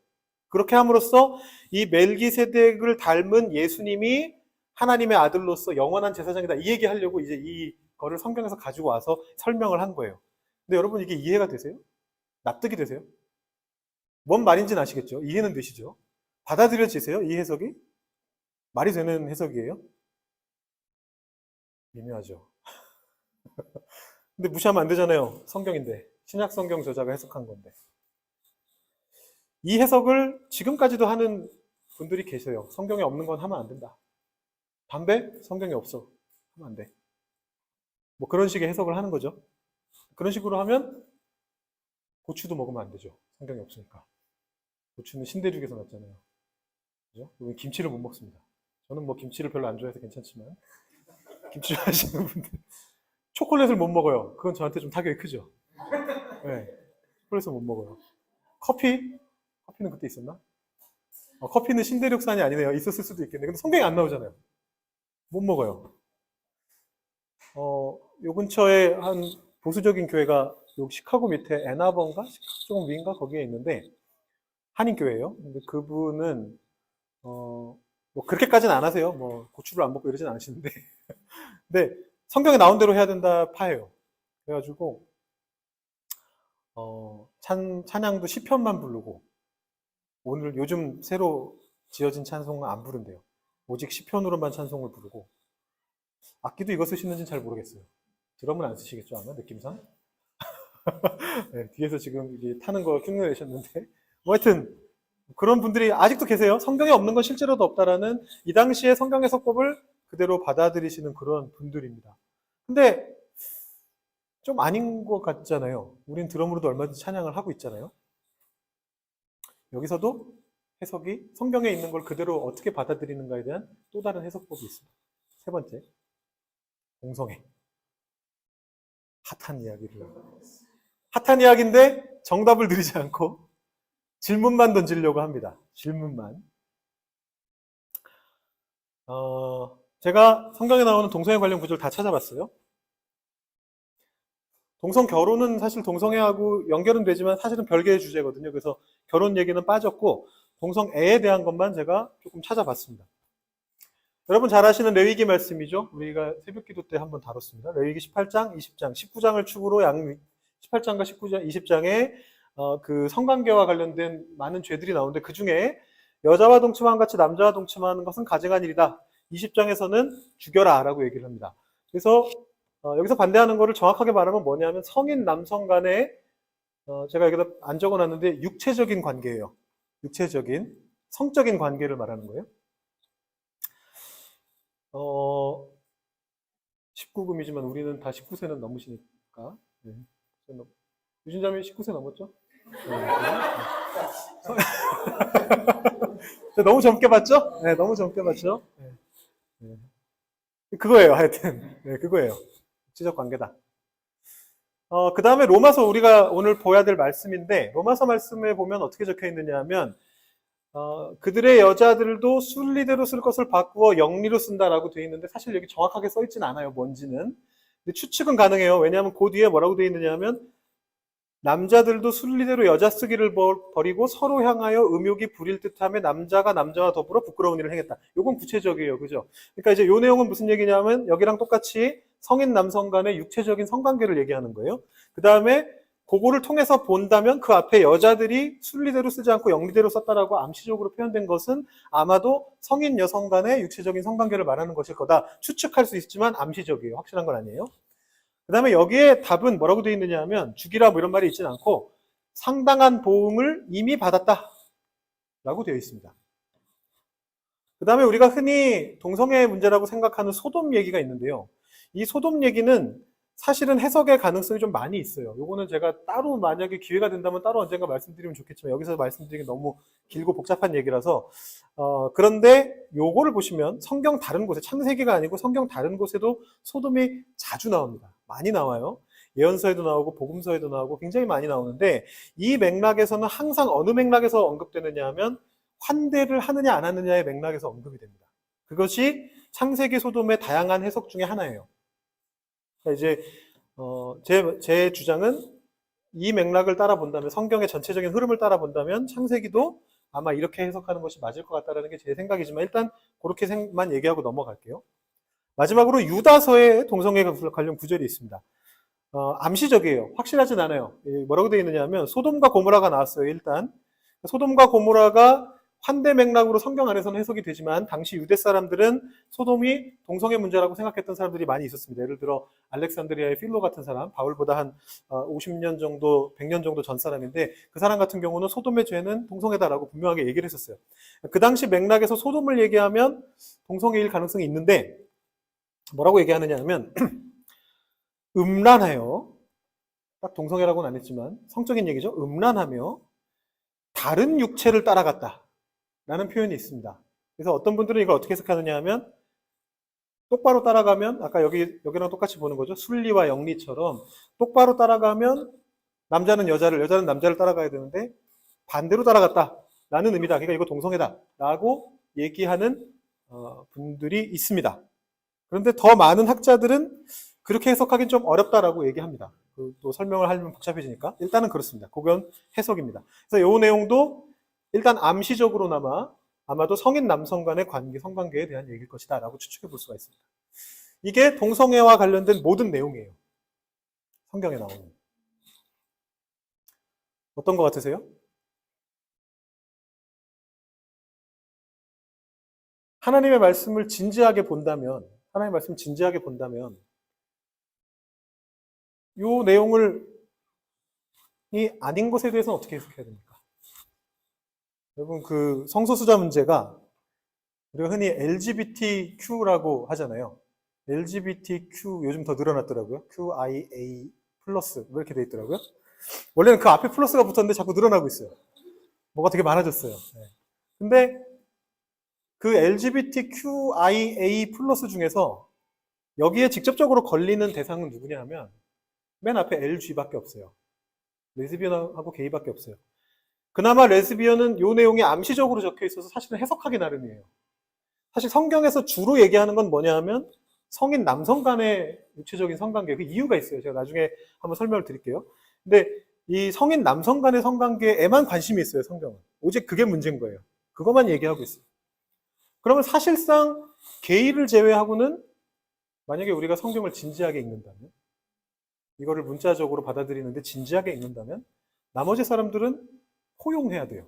그렇게 함으로써 이 멜기세덱을 닮은 예수님이 하나님의 아들로서 영원한 제사장이다. 이 얘기하려고 이제 이거를 성경에서 가지고 와서 설명을 한 거예요. 근데 여러분 이게 이해가 되세요? 납득이 되세요? 뭔 말인지는 아시겠죠? 이해는 되시죠? 받아들여지세요? 이 해석이? 말이 되는 해석이에요? 미묘하죠. 근데 무시하면 안 되잖아요. 성경인데. 신약 성경 저자가 해석한 건데. 이 해석을 지금까지도 하는 분들이 계세요. 성경에 없는 건 하면 안 된다. 담배? 성경에 없어. 하면 안 돼. 뭐 그런 식의 해석을 하는 거죠. 그런 식으로 하면 고추도 먹으면 안 되죠. 성경이 없으니까. 고추는 신대륙에서 났잖아요. 그죠? 우리 김치를 못 먹습니다. 저는 뭐 김치를 별로 안 좋아해서 괜찮지만 김치 좋아하시는 분들 초콜릿을 못 먹어요. 그건 저한테 좀 타격이 크죠. 네, 초콜릿을 못 먹어요. 커피는 그때 있었나? 커피는 신대륙산이 아니네요. 있었을 수도 있겠네. 근데 성경이 안 나오잖아요. 못 먹어요. 요 근처에 한 보수적인 교회가 요 시카고 밑에 애나번가? 시카고 조금 위인가? 거기에 있는데 한인교회예요. 근데 그분은 뭐 그렇게까지는 안 하세요. 뭐 고추를 안 먹고 이러진 않으시는데 근데 성경에 나온 대로 해야 된다 파예요. 그래가지고 찬양도 시편만 부르고 오늘 요즘 새로 지어진 찬송은 안 부른대요. 오직 시편으로만 찬송을 부르고 악기도 이거 쓰시는지는 잘 모르겠어요. 드럼은 안 쓰시겠죠 아마 느낌상. 네, 뒤에서 지금 이게 타는 거 흉내 내셨는데 뭐 하여튼 그런 분들이 아직도 계세요. 성경에 없는 건 실제로도 없다라는 이 당시의 성경 해석법을 그대로 받아들이시는 그런 분들입니다. 근데 좀 아닌 것 같잖아요. 우린 드럼으로도 얼마든지 찬양을 하고 있잖아요. 여기서도 해석이 성경에 있는 걸 그대로 어떻게 받아들이는가에 대한 또 다른 해석법이 있습니다. 세 번째, 동성애. 핫한 이야기를. 핫한 이야기인데 정답을 드리지 않고 질문만 던지려고 합니다. 질문만. 제가 성경에 나오는 동성애 관련 구절을 다 찾아봤어요. 동성 결혼은 사실 동성애하고 연결은 되지만 사실은 별개의 주제거든요. 그래서 결혼 얘기는 빠졌고 동성애에 대한 것만 제가 조금 찾아봤습니다. 여러분 잘 아시는 레위기 말씀이죠. 우리가 새벽기도 때 한번 다뤘습니다. 레위기 18장, 20장, 19장을 축으로 18장과 19장, 20장에 그 성관계와 관련된 많은 죄들이 나오는데 그 중에 여자와 동침함 같이 남자와 동침하는 것은 가증한 일이다. 20장에서는 죽여라 라고 얘기를 합니다. 그래서 여기서 반대하는 거를 정확하게 말하면 뭐냐면 성인 남성 간의 제가 여기다 안 적어놨는데 육체적인 관계예요. 육체적인 성적인 관계를 말하는 거예요. 19금이지만 우리는 다 19세는 넘으시니까. 네. 유진자매 19세 넘었죠? 네. 너무 젊게 봤죠? 네, 너무 젊게 봤죠? 네. 네. 그거예요, 하여튼. 네, 그거예요. 지적 관계다. 그 다음에 로마서 우리가 오늘 보아야 될 말씀인데, 로마서 말씀에 보면 어떻게 적혀 있느냐 하면, 그들의 여자들도 순리대로 쓸 것을 바꾸어 영리로 쓴다라고 되어 있는데, 사실 여기 정확하게 써 있진 않아요, 뭔지는. 근데 추측은 가능해요. 왜냐하면 그 뒤에 뭐라고 되어 있느냐 하면, 남자들도 순리대로 여자 쓰기를 버리고 서로 향하여 음욕이 부릴 듯하며 남자가 남자와 더불어 부끄러운 일을 행했다. 요건 구체적이에요. 그죠? 그러니까 이제 요 내용은 무슨 얘기냐면 여기랑 똑같이 성인 남성 간의 육체적인 성관계를 얘기하는 거예요. 그 다음에 그거를 통해서 본다면 그 앞에 여자들이 순리대로 쓰지 않고 영리대로 썼다라고 암시적으로 표현된 것은 아마도 성인 여성 간의 육체적인 성관계를 말하는 것일 거다. 추측할 수 있지만 암시적이에요. 확실한 건 아니에요. 그 다음에 여기에 답은 뭐라고 되어 있느냐 하면 죽이라 뭐 이런 말이 있지는 않고 상당한 보응을 이미 받았다 라고 되어 있습니다. 그 다음에 우리가 흔히 동성애 문제라고 생각하는 소돔 얘기가 있는데요. 이 소돔 얘기는 사실은 해석의 가능성이 좀 많이 있어요. 요거는 제가 따로 만약에 기회가 된다면 따로 언젠가 말씀드리면 좋겠지만 여기서 말씀드리기 너무 길고 복잡한 얘기라서 그런데 요거를 보시면 성경 다른 곳에 창세기가 아니고 성경 다른 곳에도 소돔이 자주 나옵니다. 많이 나와요. 예언서에도 나오고 복음서에도 나오고 굉장히 많이 나오는데 이 맥락에서는 항상 어느 맥락에서 언급되느냐 하면 환대를 하느냐 안 하느냐의 맥락에서 언급이 됩니다. 그것이 창세기 소돔의 다양한 해석 중에 하나예요. 그러니까 이제 제 주장은 이 맥락을 따라 본다면 성경의 전체적인 흐름을 따라 본다면 창세기도 아마 이렇게 해석하는 것이 맞을 것 같다는 게 제 생각이지만 일단 그렇게만 얘기하고 넘어갈게요. 마지막으로 유다서에 동성애 관련 구절이 있습니다. 암시적이에요. 확실하진 않아요. 뭐라고 되어 있느냐 하면 소돔과 고모라가 나왔어요. 일단 소돔과 고모라가 환대 맥락으로 성경 안에서는 해석이 되지만 당시 유대 사람들은 소돔이 동성애 문제라고 생각했던 사람들이 많이 있었습니다. 예를 들어 알렉산드리아의 필로 같은 사람, 바울보다 한 50년 정도, 100년 정도 전 사람인데 그 사람 같은 경우는 소돔의 죄는 동성애다라고 분명하게 얘기를 했었어요. 그 당시 맥락에서 소돔을 얘기하면 동성애일 가능성이 있는데 뭐라고 얘기하느냐 하면 음란해요. 딱 동성애라고는 안 했지만 성적인 얘기죠. 음란하며 다른 육체를 따라갔다 라는 표현이 있습니다. 그래서 어떤 분들은 이걸 어떻게 해석하느냐 하면 똑바로 따라가면 아까 여기랑 똑같이 보는 거죠. 순리와 영리처럼 똑바로 따라가면 남자는 여자를, 여자는 남자를 따라가야 되는데 반대로 따라갔다 라는 의미다. 그러니까 이거 동성애다 라고 얘기하는 분들이 있습니다. 그런데 더 많은 학자들은 그렇게 해석하기는 좀 어렵다라고 얘기합니다. 또 설명을 하려면 복잡해지니까 일단은 그렇습니다. 그건 해석입니다. 그래서 이 내용도 일단 암시적으로나마 아마도 성인 남성 간의 관계, 성관계에 대한 얘기일 것이다 라고 추측해 볼 수가 있습니다. 이게 동성애와 관련된 모든 내용이에요. 성경에 나오는. 어떤 것 같으세요? 하나님의 말씀을 진지하게 본다면, 하나님의 말씀을 진지하게 본다면, 이 내용을 이 아닌 것에 대해서는 어떻게 해석해야 됩니까? 여러분, 그 성소수자 문제가 우리가 흔히 LGBTQ라고 하잖아요. LGBTQ 요즘 더 늘어났더라고요. QIA 플러스 이렇게 돼 있더라고요. 원래는 그 앞에 플러스가 붙었는데 자꾸 늘어나고 있어요. 뭐가 되게 많아졌어요. 네. 근데 그 LGBTQIA 플러스 중에서 여기에 직접적으로 걸리는 대상은 누구냐 하면 맨 앞에 LG밖에 없어요. 레즈비언하고 게이밖에 없어요. 그나마 레즈비언은 이 내용이 암시적으로 적혀 있어서 사실은 해석하기 나름이에요. 사실 성경에서 주로 얘기하는 건 뭐냐 하면 성인 남성 간의 육체적인 성관계, 그 이유가 있어요. 제가 나중에 한번 설명을 드릴게요. 근데 이 성인 남성 간의 성관계에만 관심이 있어요, 성경은. 오직 그게 문제인 거예요. 그것만 얘기하고 있어요. 그러면 사실상 게이를 제외하고는 만약에 우리가 성경을 진지하게 읽는다면, 이거를 문자적으로 받아들이는데 진지하게 읽는다면 나머지 사람들은 포용해야 돼요.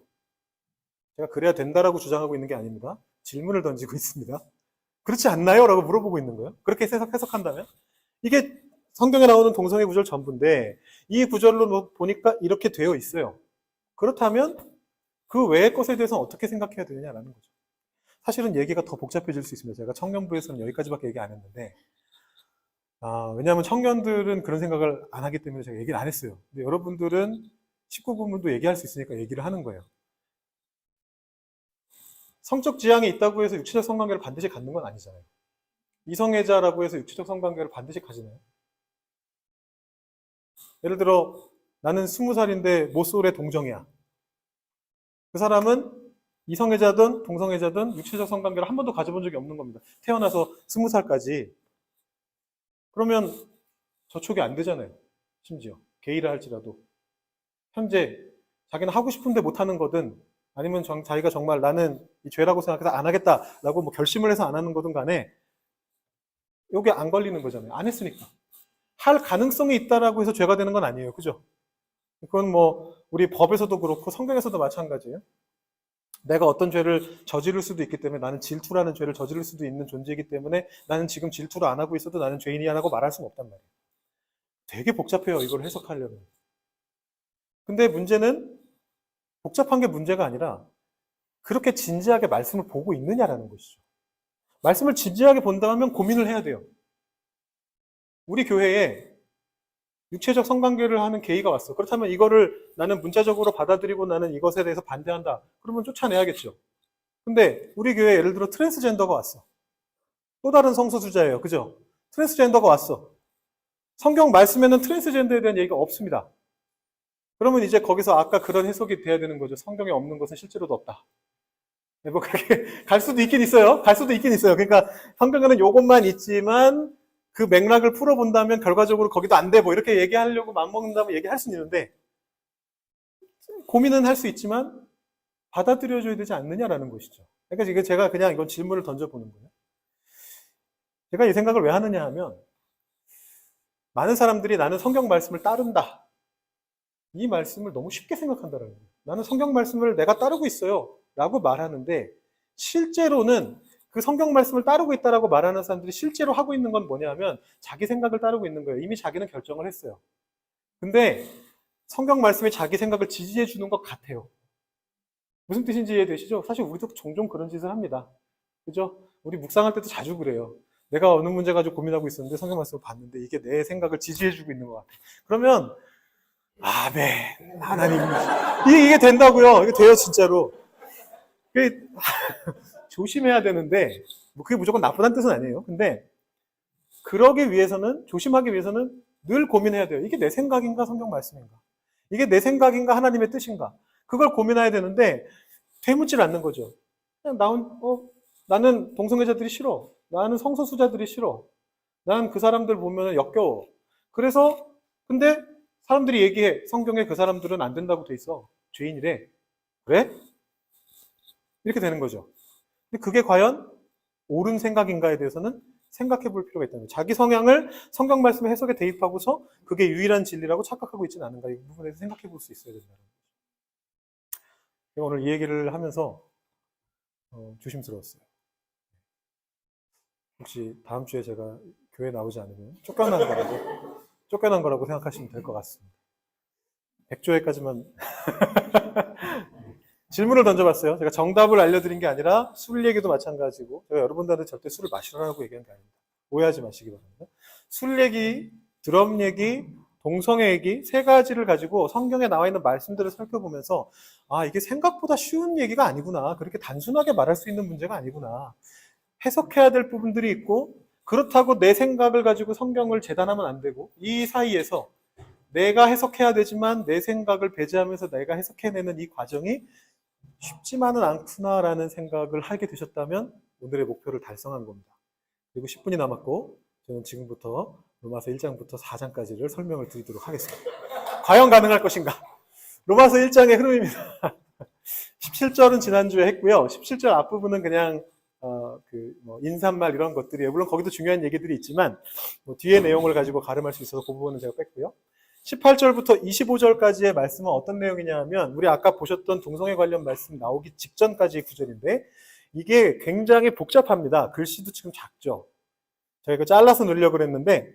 제가 그래야 된다라고 주장하고 있는 게 아닙니다. 질문을 던지고 있습니다. 그렇지 않나요? 라고 물어보고 있는 거예요. 그렇게 해석한다면 이게 성경에 나오는 동성애 구절 전부인데 이 구절로 보니까 이렇게 되어 있어요. 그렇다면 그 외의 것에 대해서는 어떻게 생각해야 되느냐라는 거죠. 사실은 얘기가 더 복잡해질 수 있습니다. 제가 청년부에서는 여기까지밖에 얘기 안 했는데 왜냐하면 청년들은 그런 생각을 안 하기 때문에 제가 얘기를 안 했어요. 근데 여러분들은 19부문도 얘기할 수 있으니까 얘기를 하는 거예요. 성적 지향이 있다고 해서 육체적 성관계를 반드시 갖는 건 아니잖아요. 이성애자라고 해서 육체적 성관계를 반드시 가지나요? 예를 들어 나는 20살인데 모쏠의 동정이야. 그 사람은 이성애자든 동성애자든 육체적 성관계를 한 번도 가져본 적이 없는 겁니다. 태어나서 20살까지. 그러면 저촉이 안 되잖아요. 심지어 게이라 할지라도 현재 자기는 하고 싶은데 못하는 거든 아니면 자기가 정말 나는 이 죄라고 생각해서 안 하겠다라고 뭐 결심을 해서 안 하는 거든 간에 이게 안 걸리는 거잖아요. 안 했으니까. 할 가능성이 있다라고 해서 죄가 되는 건 아니에요. 그죠? 그건 뭐 우리 법에서도 그렇고 성경에서도 마찬가지예요. 내가 어떤 죄를 저지를 수도 있기 때문에 나는 질투라는 죄를 저지를 수도 있는 존재이기 때문에 나는 지금 질투를 안 하고 있어도 나는 죄인이야라고 말할 수는 없단 말이에요. 되게 복잡해요. 이걸 해석하려면. 근데 문제는 복잡한 게 문제가 아니라 그렇게 진지하게 말씀을 보고 있느냐라는 것이죠. 말씀을 진지하게 본다면 고민을 해야 돼요. 우리 교회에 육체적 성관계를 하는 게이가 왔어. 그렇다면 이거를 나는 문자적으로 받아들이고 나는 이것에 대해서 반대한다. 그러면 쫓아내야겠죠. 근데 우리 교회에 예를 들어 트랜스젠더가 왔어. 또 다른 성소수자예요. 그죠? 트랜스젠더가 왔어. 성경 말씀에는 트랜스젠더에 대한 얘기가 없습니다. 그러면 이제 거기서 아까 그런 해석이 돼야 되는 거죠. 성경에 없는 것은 실제로도 없다. 뭐 그렇게 갈 수도 있긴 있어요. 갈 수도 있긴 있어요. 그러니까 성경에는 요것만 있지만 그 맥락을 풀어본다면 결과적으로 거기도 안 돼. 뭐 이렇게 얘기하려고 맘먹는다면 얘기할 수는 있는데 고민은 할 수 있지만 받아들여줘야 되지 않느냐라는 것이죠. 그러니까 이게 제가 그냥 이건 질문을 던져보는 거예요. 제가 이 생각을 왜 하느냐 하면 많은 사람들이 나는 성경 말씀을 따른다. 이 말씀을 너무 쉽게 생각한다는 거예요. 나는 성경 말씀을 내가 따르고 있어요. 라고 말하는데 실제로는 그 성경 말씀을 따르고 있다라고 말하는 사람들이 실제로 하고 있는 건 뭐냐 하면 자기 생각을 따르고 있는 거예요. 이미 자기는 결정을 했어요. 근데 성경 말씀이 자기 생각을 지지해 주는 것 같아요. 무슨 뜻인지 이해되시죠? 사실 우리도 종종 그런 짓을 합니다. 그죠? 우리 묵상할 때도 자주 그래요. 내가 어느 문제 가지고 고민하고 있었는데 성경 말씀을 봤는데 이게 내 생각을 지지해 주고 있는 것 같아. 그러면 아멘. 하나님. 이게 된다고요. 이게 돼요, 진짜로. 그게 조심해야 되는데, 뭐 그게 무조건 나쁘다는 뜻은 아니에요. 근데, 그러기 위해서는, 조심하기 위해서는 늘 고민해야 돼요. 이게 내 생각인가, 성경 말씀인가? 이게 내 생각인가, 하나님의 뜻인가? 그걸 고민해야 되는데, 되묻질 않는 거죠. 그냥 나는 동성애자들이 싫어. 나는 성소수자들이 싫어. 나는 그 사람들 보면 역겨워. 그래서, 근데 사람들이 얘기해. 성경에 그 사람들은 안 된다고 돼 있어. 죄인이래. 그래? 이렇게 되는 거죠. 근데 그게 과연 옳은 생각인가에 대해서는 생각해 볼 필요가 있다는 거예요. 자기 성향을 성경 말씀의 해석에 대입하고서 그게 유일한 진리라고 착각하고 있지는 않은가. 이 부분에 대해서 생각해 볼 수 있어야 된다는 거예요. 제가 오늘 이 얘기를 하면서 조심스러웠어요. 혹시 다음 주에 제가 교회 나오지 않으면 쫓겨난 거라고 생각하시면 될 것 같습니다. 100조회까지만 질문을 던져봤어요. 제가 정답을 알려드린 게 아니라 술 얘기도 마찬가지고 제가 여러분들한테 절대 술을 마시라고 얘기한 게 아닙니다. 오해하지 마시기 바랍니다. 술 얘기, 드럼 얘기, 동성애 얘기 세 가지를 가지고 성경에 나와 있는 말씀들을 살펴보면서 아, 이게 생각보다 쉬운 얘기가 아니구나. 그렇게 단순하게 말할 수 있는 문제가 아니구나. 해석해야 될 부분들이 있고 그렇다고 내 생각을 가지고 성경을 재단하면 안 되고 이 사이에서 내가 해석해야 되지만 내 생각을 배제하면서 내가 해석해내는 이 과정이 쉽지만은 않구나라는 생각을 하게 되셨다면 오늘의 목표를 달성한 겁니다. 그리고 10분이 남았고 저는 지금부터 로마서 1장부터 4장까지를 설명을 드리도록 하겠습니다. 과연 가능할 것인가? 로마서 1장의 흐름입니다. 17절은 지난주에 했고요. 17절 앞부분은 그냥 인사말 이런 것들이에요. 물론 거기도 중요한 얘기들이 있지만 뒤에 내용을 가지고 가름할 수 있어서 그 부분은 제가 뺐고요. 18절부터 25절까지의 말씀은 어떤 내용이냐 하면 우리 아까 보셨던 동성애 관련 말씀 나오기 직전까지의 구절인데 이게 굉장히 복잡합니다. 글씨도 지금 작죠. 제가 이거 잘라서 넣으려고 그랬는데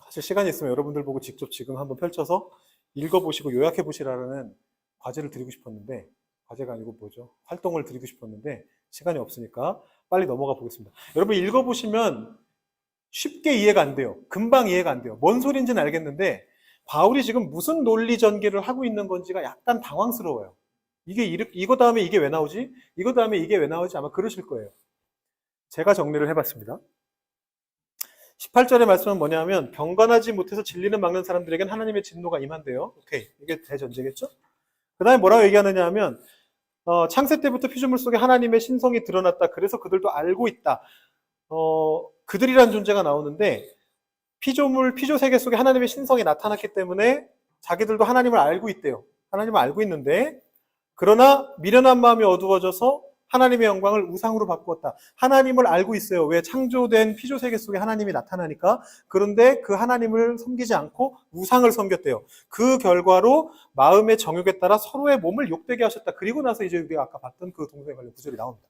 사실 시간이 있으면 여러분들 보고 직접 지금 한번 펼쳐서 읽어보시고 요약해보시라는 과제를 드리고 싶었는데 과제가 아니고 뭐죠? 활동을 드리고 싶었는데 시간이 없으니까 빨리 넘어가 보겠습니다. 여러분 읽어보시면 쉽게 이해가 안 돼요. 금방 이해가 안 돼요. 뭔 소리인지는 알겠는데 바울이 지금 무슨 논리 전개를 하고 있는 건지가 약간 당황스러워요. 이거 다음에 이게 왜 나오지? 이거 다음에 이게 왜 나오지? 아마 그러실 거예요. 제가 정리를 해봤습니다. 18절의 말씀은 뭐냐면 경건하지 못해서 진리는 막는 사람들에겐 하나님의 진노가 임한대요. 오케이. 이게 대전제겠죠? 그 다음에 뭐라고 얘기하느냐 하면 창세 때부터 피조물 속에 하나님의 신성이 드러났다. 그래서 그들도 알고 있다. 그들이란 존재가 나오는데 피조 세계 속에 하나님의 신성이 나타났기 때문에 자기들도 하나님을 알고 있대요. 하나님을 알고 있는데 그러나 미련한 마음이 어두워져서 하나님의 영광을 우상으로 바꾸었다. 하나님을 알고 있어요. 왜? 창조된 피조 세계 속에 하나님이 나타나니까. 그런데 그 하나님을 섬기지 않고 우상을 섬겼대요. 그 결과로 마음의 정욕에 따라 서로의 몸을 욕되게 하셨다. 그리고 나서 이제 우리가 아까 봤던 그 동성애 관련 구절이 나옵니다.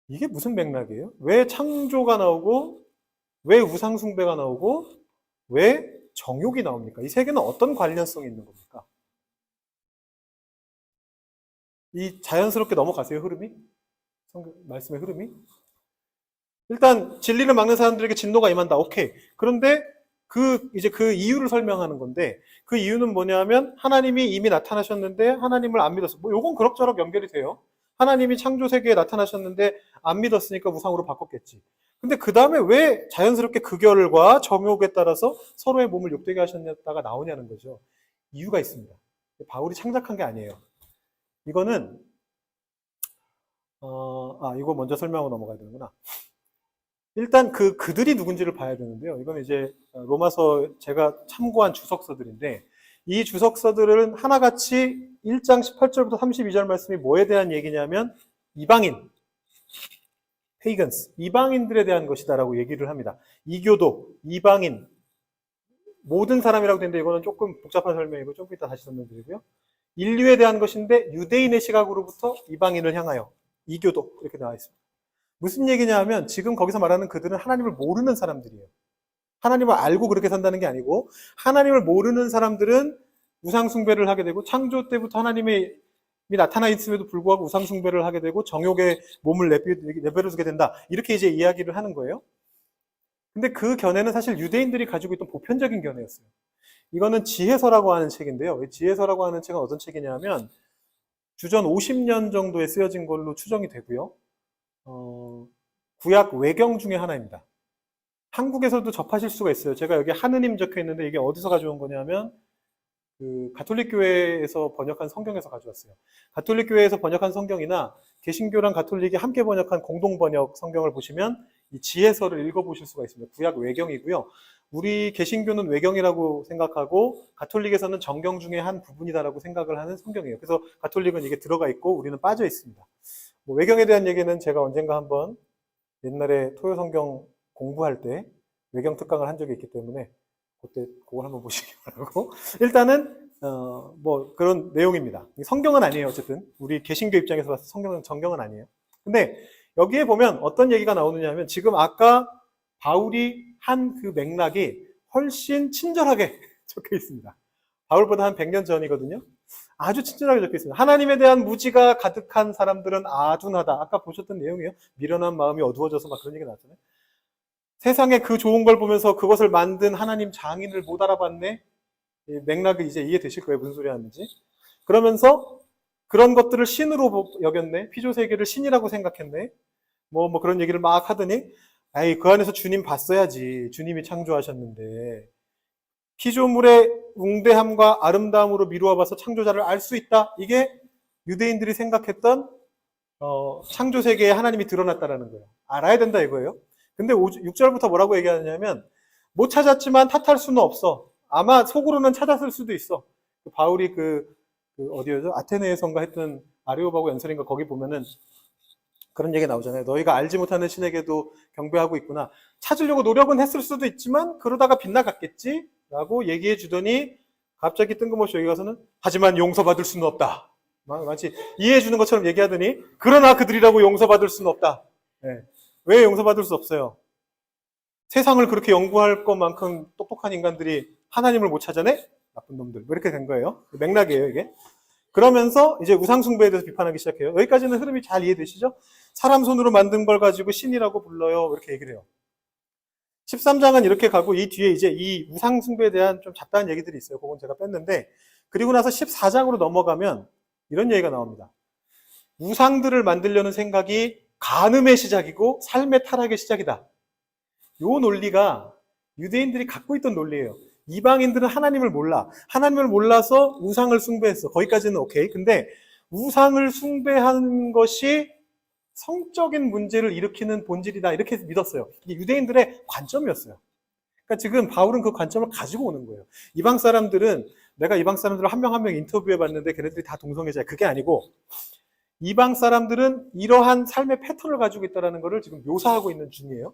이게 무슨 맥락이에요? 왜 창조가 나오고 왜 우상 숭배가 나오고 왜 정욕이 나옵니까? 이 세 개는 어떤 관련성이 있는 겁니까? 이 자연스럽게 넘어가세요, 흐름이? 성경 말씀의 흐름이? 일단 진리를 막는 사람들에게 진노가 임한다. 오케이. 그런데 이제 그 이유를 설명하는 건데 그 이유는 뭐냐면 하나님이 이미 나타나셨는데 하나님을 안 믿었어. 뭐 요건 그럭저럭 연결이 돼요. 하나님이 창조 세계에 나타나셨는데 안 믿었으니까 우상으로 바꿨겠지. 근데 그 다음에 왜 자연스럽게 그 결과 정욕에 따라서 서로의 몸을 욕되게 하셨다가 나오냐는 거죠. 이유가 있습니다. 바울이 창작한 게 아니에요. 이거는 이거 먼저 설명하고 넘어가야 되는구나. 일단 그들이 누군지를 봐야 되는데요. 이건 이제 로마서 제가 참고한 주석서들인데 이 주석서들은 하나같이 1장 18절부터 32절 말씀이 뭐에 대한 얘기냐면 이방인, 페이건스, 이방인들에 대한 것이다라고 얘기를 합니다. 이교도, 이방인, 모든 사람이라고 되는데 이거는 조금 복잡한 설명이고 조금 이따 다시 설명드리고요. 인류에 대한 것인데 유대인의 시각으로부터 이방인을 향하여 이교도 이렇게 나와 있습니다. 무슨 얘기냐 하면 지금 거기서 말하는 그들은 하나님을 모르는 사람들이에요. 하나님을 알고 그렇게 산다는 게 아니고 하나님을 모르는 사람들은 우상 숭배를 하게 되고 창조 때부터 하나님이 나타나 있음에도 불구하고 우상 숭배를 하게 되고 정욕에 몸을 내버려두게 된다. 이렇게 이제 이야기를 하는 거예요. 근데 그 견해는 사실 유대인들이 가지고 있던 보편적인 견해였어요. 이거는 지혜서라고 하는 책인데요. 이 지혜서라고 하는 책은 어떤 책이냐면 주전 50년 정도에 쓰여진 걸로 추정이 되고요. 구약 외경 중에 하나입니다. 한국에서도 접하실 수가 있어요. 제가 여기 하느님 적혀 있는데 이게 어디서 가져온 거냐면 그 가톨릭 교회에서 번역한 성경에서 가져왔어요. 가톨릭 교회에서 번역한 성경이나 개신교랑 가톨릭이 함께 번역한 공동 번역 성경을 보시면 이 지혜서를 읽어보실 수가 있습니다. 구약 외경이고요. 우리 개신교는 외경이라고 생각하고 가톨릭에서는 정경 중에 한 부분이다라고 생각을 하는 성경이에요. 그래서 가톨릭은 이게 들어가 있고 우리는 빠져 있습니다. 뭐 외경에 대한 얘기는 제가 언젠가 한번 옛날에 토요 성경 공부할 때 외경 특강을 한 적이 있기 때문에 그때 그걸 한번 보시기 바라고. 일단은 뭐 그런 내용입니다. 성경은 아니에요. 어쨌든 우리 개신교 입장에서 봐서 성경은 정경은 아니에요. 근데 여기에 보면 어떤 얘기가 나오느냐 하면 지금 아까 바울이 한 그 맥락이 훨씬 친절하게 적혀 있습니다. 바울보다 한 100년 전이거든요. 아주 친절하게 적혀 있습니다. 하나님에 대한 무지가 가득한 사람들은 아둔하다. 아까 보셨던 내용이에요. 미련한 마음이 어두워져서 막 그런 얘기 나왔잖아요. 세상에 그 좋은 걸 보면서 그것을 만든 하나님 장인을 못 알아봤네. 맥락이 이제 이해되실 거예요. 무슨 소리 하는지. 그러면서 그런 것들을 신으로 여겼네. 피조세계를 신이라고 생각했네. 뭐 그런 얘기를 막 하더니 아이 그 안에서 주님 봤어야지. 주님이 창조하셨는데 피조물의 웅대함과 아름다움으로 미루어 봐서 창조자를 알 수 있다. 이게 유대인들이 생각했던 창조세계에 하나님이 드러났다라는 거예요. 알아야 된다 이거예요. 근데 6절부터 뭐라고 얘기하냐면 못 찾았지만 탓할 수는 없어. 아마 속으로는 찾았을 수도 있어. 바울이 그 어디였죠? 아테네에선가 했던 아레오바고 연설인가 거기 보면은 그런 얘기 나오잖아요. 너희가 알지 못하는 신에게도 경배하고 있구나. 찾으려고 노력은 했을 수도 있지만 그러다가 빗나갔겠지? 라고 얘기해 주더니 갑자기 뜬금없이 여기 가서는 하지만 용서받을 수는 없다. 마치 이해해 주는 것처럼 얘기하더니 그러나 그들이라고 용서받을 수는 없다. 네. 왜 용서받을 수 없어요? 세상을 그렇게 연구할 것만큼 똑똑한 인간들이 하나님을 못 찾아내? 나쁜 놈들. 뭐 이렇게 된 거예요. 맥락이에요, 이게. 그러면서 이제 우상숭배에 대해서 비판하기 시작해요. 여기까지는 흐름이 잘 이해되시죠? 사람 손으로 만든 걸 가지고 신이라고 불러요. 이렇게 얘기를 해요. 13장은 이렇게 가고 이 뒤에 이제 이 우상숭배에 대한 좀 잡다한 얘기들이 있어요. 그건 제가 뺐는데 그리고 나서 14장으로 넘어가면 이런 얘기가 나옵니다. 우상들을 만들려는 생각이 간음의 시작이고 삶의 타락의 시작이다. 요 논리가 유대인들이 갖고 있던 논리예요. 이방인들은 하나님을 몰라. 하나님을 몰라서 우상을 숭배했어. 거기까지는 오케이. 근데 우상을 숭배하는 것이 성적인 문제를 일으키는 본질이다. 이렇게 믿었어요. 이게 유대인들의 관점이었어요. 그러니까 지금 바울은 그 관점을 가지고 오는 거예요. 이방 사람들은 내가 이방 사람들을 한 명 한 명 인터뷰해 봤는데 걔네들이 다 동성애자야. 그게 아니고 이방 사람들은 이러한 삶의 패턴을 가지고 있다는 것을 지금 묘사하고 있는 중이에요.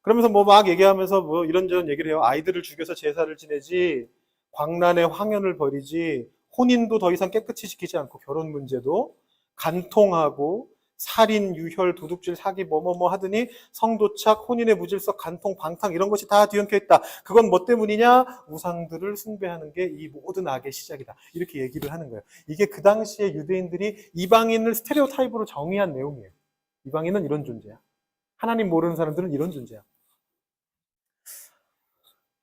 그러면서 뭐 막 얘기하면서 뭐 이런저런 얘기를 해요. 아이들을 죽여서 제사를 지내지, 광란의 황연을 벌이지, 혼인도 더 이상 깨끗이 지키지 않고 결혼 문제도 간통하고 살인, 유혈, 도둑질, 사기 뭐뭐뭐 하더니 성도착, 혼인의 무질서, 간통, 방탕 이런 것이 다 뒤엉켜 있다. 그건 뭐 때문이냐? 우상들을 숭배하는 게 이 모든 악의 시작이다. 이렇게 얘기를 하는 거예요. 이게 그 당시에 유대인들이 이방인을 스테레오타입으로 정의한 내용이에요. 이방인은 이런 존재야. 하나님 모르는 사람들은 이런 존재야.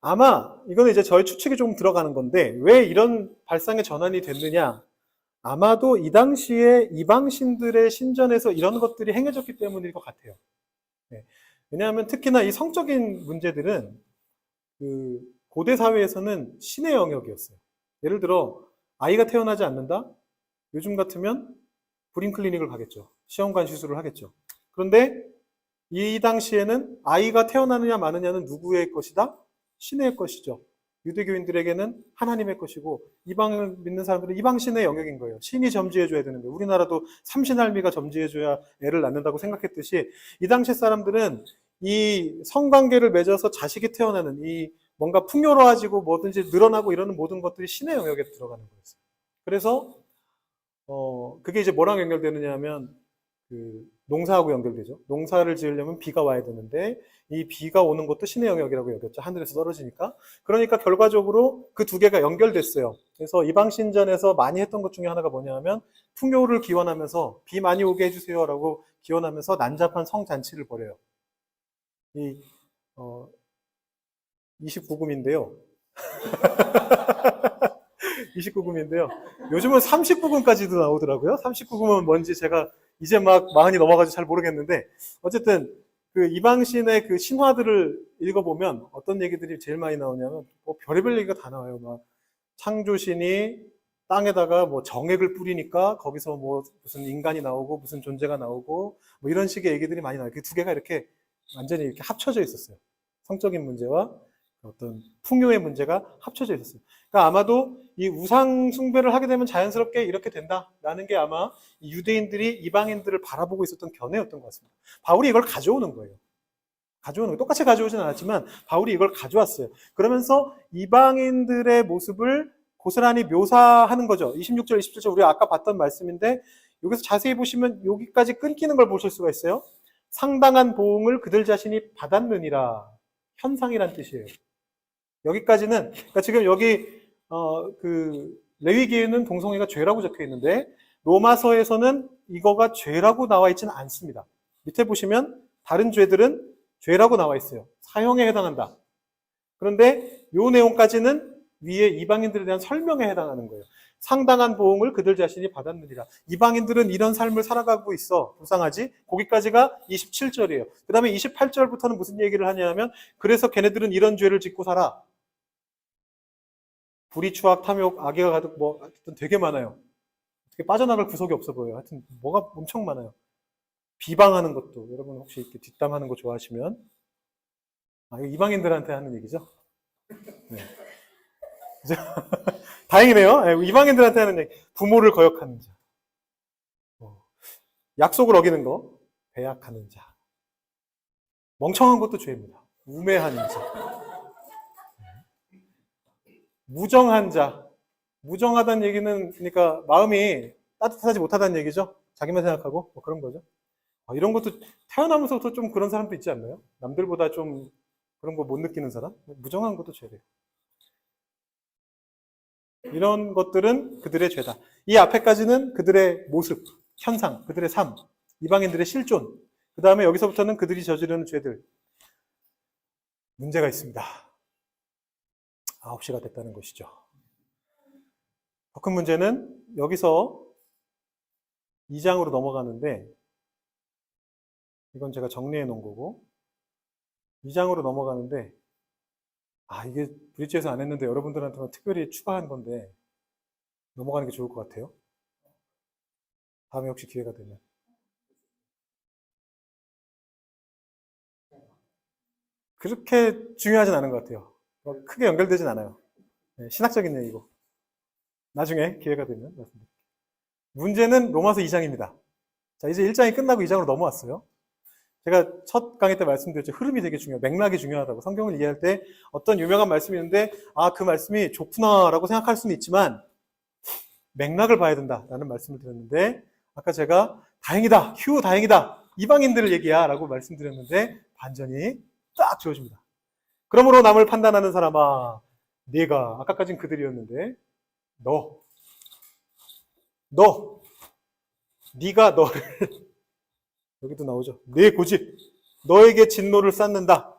아마 이거는 이제 저의 추측이 조금 들어가는 건데 왜 이런 발상의 전환이 됐느냐? 아마도 이 당시에 이방신들의 신전에서 이런 것들이 행해졌기 때문일 것 같아요. 네. 왜냐하면 특히나 이 성적인 문제들은 그 고대 사회에서는 신의 영역이었어요. 예를 들어 아이가 태어나지 않는다? 요즘 같으면 불임 클리닉을 가겠죠. 시험관 시술을 하겠죠. 그런데 이 당시에는 아이가 태어나느냐 마느냐는 누구의 것이다? 신의 것이죠. 유대교인들에게는 하나님의 것이고 이방을 믿는 사람들은 이방신의 영역인 거예요. 신이 점지해줘야 되는 거예요. 우리나라도 삼신할미가 점지해줘야 애를 낳는다고 생각했듯이 이 당시 사람들은 이 성관계를 맺어서 자식이 태어나는 이 뭔가 풍요로워지고 뭐든지 늘어나고 이러는 모든 것들이 신의 영역에 들어가는 거였어요. 그래서 그게 이제 뭐랑 연결되느냐 하면 그 농사하고 연결되죠. 농사를 지으려면 비가 와야 되는데 이 비가 오는 것도 신의 영역이라고 여겼죠. 하늘에서 떨어지니까. 그러니까 결과적으로 그 두 개가 연결됐어요. 그래서 이방신전에서 많이 했던 것 중에 하나가 뭐냐 하면 풍요를 기원하면서 비 많이 오게 해주세요라고 기원하면서 난잡한 성잔치를 벌여요. 이 29금인데요. 29금인데요. 요즘은 39금까지도 나오더라고요. 39금은 뭔지 제가 이제 막 마흔이 넘어가지고 잘 모르겠는데, 어쨌든 그 이방신의 그 신화들을 읽어보면 어떤 얘기들이 제일 많이 나오냐면, 뭐 별의별 얘기가 다 나와요. 막 창조신이 땅에다가 뭐 정액을 뿌리니까 거기서 뭐 무슨 인간이 나오고 무슨 존재가 나오고 뭐 이런 식의 얘기들이 많이 나와요. 그 두 개가 이렇게 완전히 이렇게 합쳐져 있었어요. 성적인 문제와 어떤 풍요의 문제가 합쳐져 있었어요. 그러니까 아마도 이 우상 숭배를 하게 되면 자연스럽게 이렇게 된다라는 게 아마 유대인들이 이방인들을 바라보고 있었던 견해였던 것 같습니다. 바울이 이걸 가져오는 거예요. 가져오는 거 똑같이 가져오진 않았지만 바울이 이걸 가져왔어요. 그러면서 이방인들의 모습을 고스란히 묘사하는 거죠. 26절, 27절 우리가 아까 봤던 말씀인데 여기서 자세히 보시면 여기까지 끊기는 걸 보실 수가 있어요. 상당한 보응을 그들 자신이 받았느니라. 현상이란 뜻이에요. 여기까지는 그러니까 지금 여기 그 레위기에는 동성애가 죄라고 적혀 있는데 로마서에서는 이거가 죄라고 나와 있지는 않습니다. 밑에 보시면 다른 죄들은 죄라고 나와 있어요. 사형에 해당한다. 그런데 이 내용까지는 위에 이방인들에 대한 설명에 해당하는 거예요. 상당한 보응을 그들 자신이 받았느니라. 이방인들은 이런 삶을 살아가고 있어. 불쌍하지? 거기까지가 27절이에요. 그 다음에 28절부터는 무슨 얘기를 하냐면 그래서 걔네들은 이런 죄를 짓고 살아. 불의, 추악, 탐욕, 악의가 가득 뭐 하여튼 되게 많아요. 어떻게 빠져나갈 구석이 없어 보여요. 하여튼 뭐가 엄청 많아요. 비방하는 것도 여러분 혹시 이렇게 뒷담하는 거 좋아하시면 이거 이방인들한테 하는 얘기죠. 네. 다행이네요. 네, 이방인들한테 하는 얘기. 부모를 거역하는 자, 약속을 어기는 거, 배약하는 자, 멍청한 것도 죄입니다. 우매하는 자, 무정한 자. 무정하다는 얘기는 그러니까 마음이 따뜻하지 못하다는 얘기죠. 자기만 생각하고 뭐 그런 거죠. 이런 것도 태어나면서부터 좀 그런 사람도 있지 않나요? 남들보다 좀 그런 거 못 느끼는 사람? 무정한 것도 죄래요. 이런 것들은 그들의 죄다. 이 앞에까지는 그들의 모습, 현상, 그들의 삶, 이방인들의 실존. 그 다음에 여기서부터는 그들이 저지르는 죄들. 문제가 있습니다. 9시가 됐다는 것이죠. 더 큰 문제는 여기서 2장으로 넘어가는데 이건 제가 정리해 놓은 거고 2장으로 넘어가는데 이게 브릿지에서 안 했는데 여러분들한테만 특별히 추가한 건데 넘어가는 게 좋을 것 같아요. 다음에 혹시 기회가 되면. 그렇게 중요하진 않은 것 같아요. 크게 연결되진 않아요. 네, 신학적인 얘기고. 나중에 기회가 되면 말씀드릴게요. 문제는 로마서 2장입니다. 자, 이제 1장이 끝나고 2장으로 넘어왔어요. 제가 첫 강의 때 말씀드렸죠. 흐름이 되게 중요해요. 맥락이 중요하다고. 성경을 이해할 때 어떤 유명한 말씀이 있는데 그 말씀이 좋구나라고 생각할 수는 있지만 맥락을 봐야 된다라는 말씀을 드렸는데 아까 제가 다행이다. 휴 다행이다. 이방인들을 얘기야 라고 말씀드렸는데 반전이 딱 주어집니다. 그러므로 남을 판단하는 사람아 네가 아까까진 그들이었는데 네가 너를 여기도 나오죠. 네 고집 너에게 진노를 쌓는다.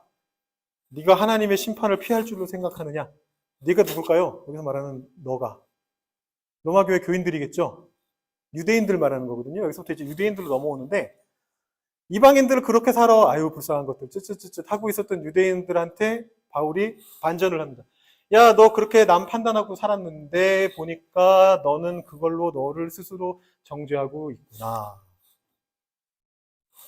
네가 하나님의 심판을 피할 줄로 생각하느냐? 네가 누굴까요? 여기서 말하는 너가 로마 교회 교인들이겠죠. 유대인들 말하는 거거든요. 여기서부터 이제 유대인들로 넘어오는데 이방인들을 그렇게 살아 아유 불쌍한 것들 쯧쯧쯧 하고 있었던 유대인들한테 바울이 반전을 합니다. 야, 너 그렇게 남 판단하고 살았는데 보니까 너는 그걸로 너를 스스로 정죄하고 있구나.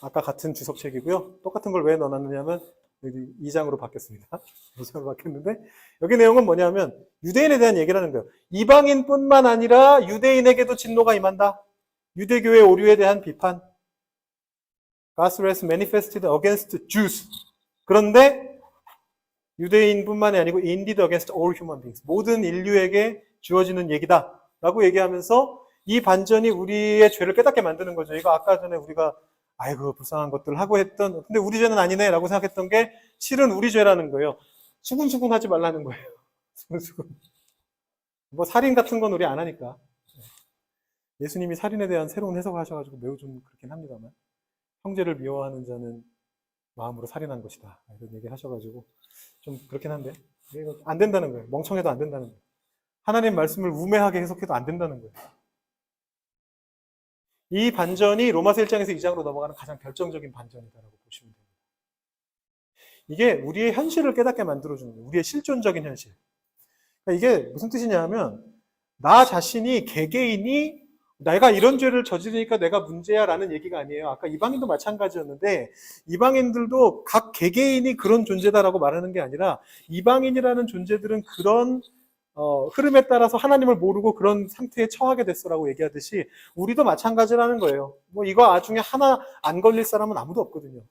아까 같은 주석책이고요. 똑같은 걸 왜 넣어놨느냐면 여기 2장으로 바뀌었습니다. 2장으로 바뀌었는데 여기 내용은 뭐냐면 유대인에 대한 얘기를 하는 거예요. 이방인뿐만 아니라 유대인에게도 진노가 임한다. 유대교의 오류에 대한 비판. God's wrath manifested against Jews. 그런데 유대인뿐만이 아니고 indeed against all human beings. 모든 인류에게 주어지는 얘기다. 라고 얘기하면서 이 반전이 우리의 죄를 깨닫게 만드는 거죠. 이거 아까 전에 우리가 아이고 불쌍한 것들 하고 했던 근데 우리 죄는 아니네 라고 생각했던 게 실은 우리 죄라는 거예요. 수근수근 하지 말라는 거예요. 수근수근. 뭐 살인 같은 건 우리 안 하니까. 예수님이 살인에 대한 새로운 해석을 하셔가지고 매우 좀 그렇긴 합니다만 형제를 미워하는 자는 마음으로 살인한 것이다. 이런 얘기 하셔가지고 좀 그렇긴 한데 이거 안 된다는 거예요. 멍청해도 안 된다는 거예요. 하나님 말씀을 우매하게 해석해도 안 된다는 거예요. 이 반전이 로마서 1장에서 2장으로 넘어가는 가장 결정적인 반전이다라고 보시면 됩니다. 이게 우리의 현실을 깨닫게 만들어주는 거예요. 우리의 실존적인 현실. 그러니까 이게 무슨 뜻이냐면 나 자신이 개개인이 내가 이런 죄를 저지르니까 내가 문제야 라는 얘기가 아니에요. 아까 이방인도 마찬가지였는데 이방인들도 각 개개인이 그런 존재다라고 말하는 게 아니라 이방인이라는 존재들은 그런 흐름에 따라서 하나님을 모르고 그런 상태에 처하게 됐어라고 얘기하듯이 우리도 마찬가지라는 거예요. 뭐 이거 중에 하나 안 걸릴 사람은 아무도 없거든요.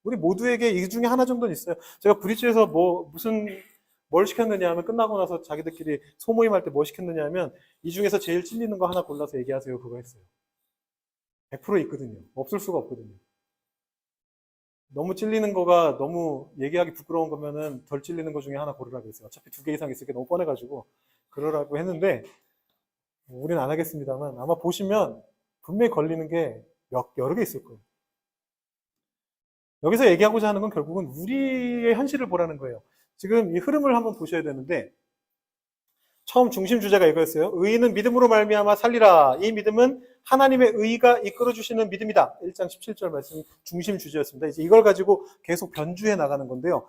우리 모두에게 이 중에 하나 정도는 있어요. 제가 브릿지에서 뭘 시켰느냐 하면 끝나고 나서 자기들끼리 소모임할 때 뭐 시켰느냐 하면 이 중에서 제일 찔리는 거 하나 골라서 얘기하세요. 그거 했어요. 100% 있거든요. 없을 수가 없거든요. 너무 찔리는 거가 너무 얘기하기 부끄러운 거면은 덜 찔리는 거 중에 하나 고르라고 했어요. 어차피 2개 이상 있을 게 너무 뻔해가지고 그러라고 했는데 우리는 안 하겠습니다만 아마 보시면 분명히 걸리는 게 여러 개 있을 거예요. 여기서 얘기하고자 하는 건 결국은 우리의 현실을 보라는 거예요. 지금 이 흐름을 한번 보셔야 되는데 처음 중심 주제가 이거였어요. 의인은 믿음으로 말미암아 살리라. 이 믿음은 하나님의 의가 이끌어 주시는 믿음이다. 1장 17절 말씀 중심 주제였습니다. 이제 이걸 가지고 계속 변주해 나가는 건데요.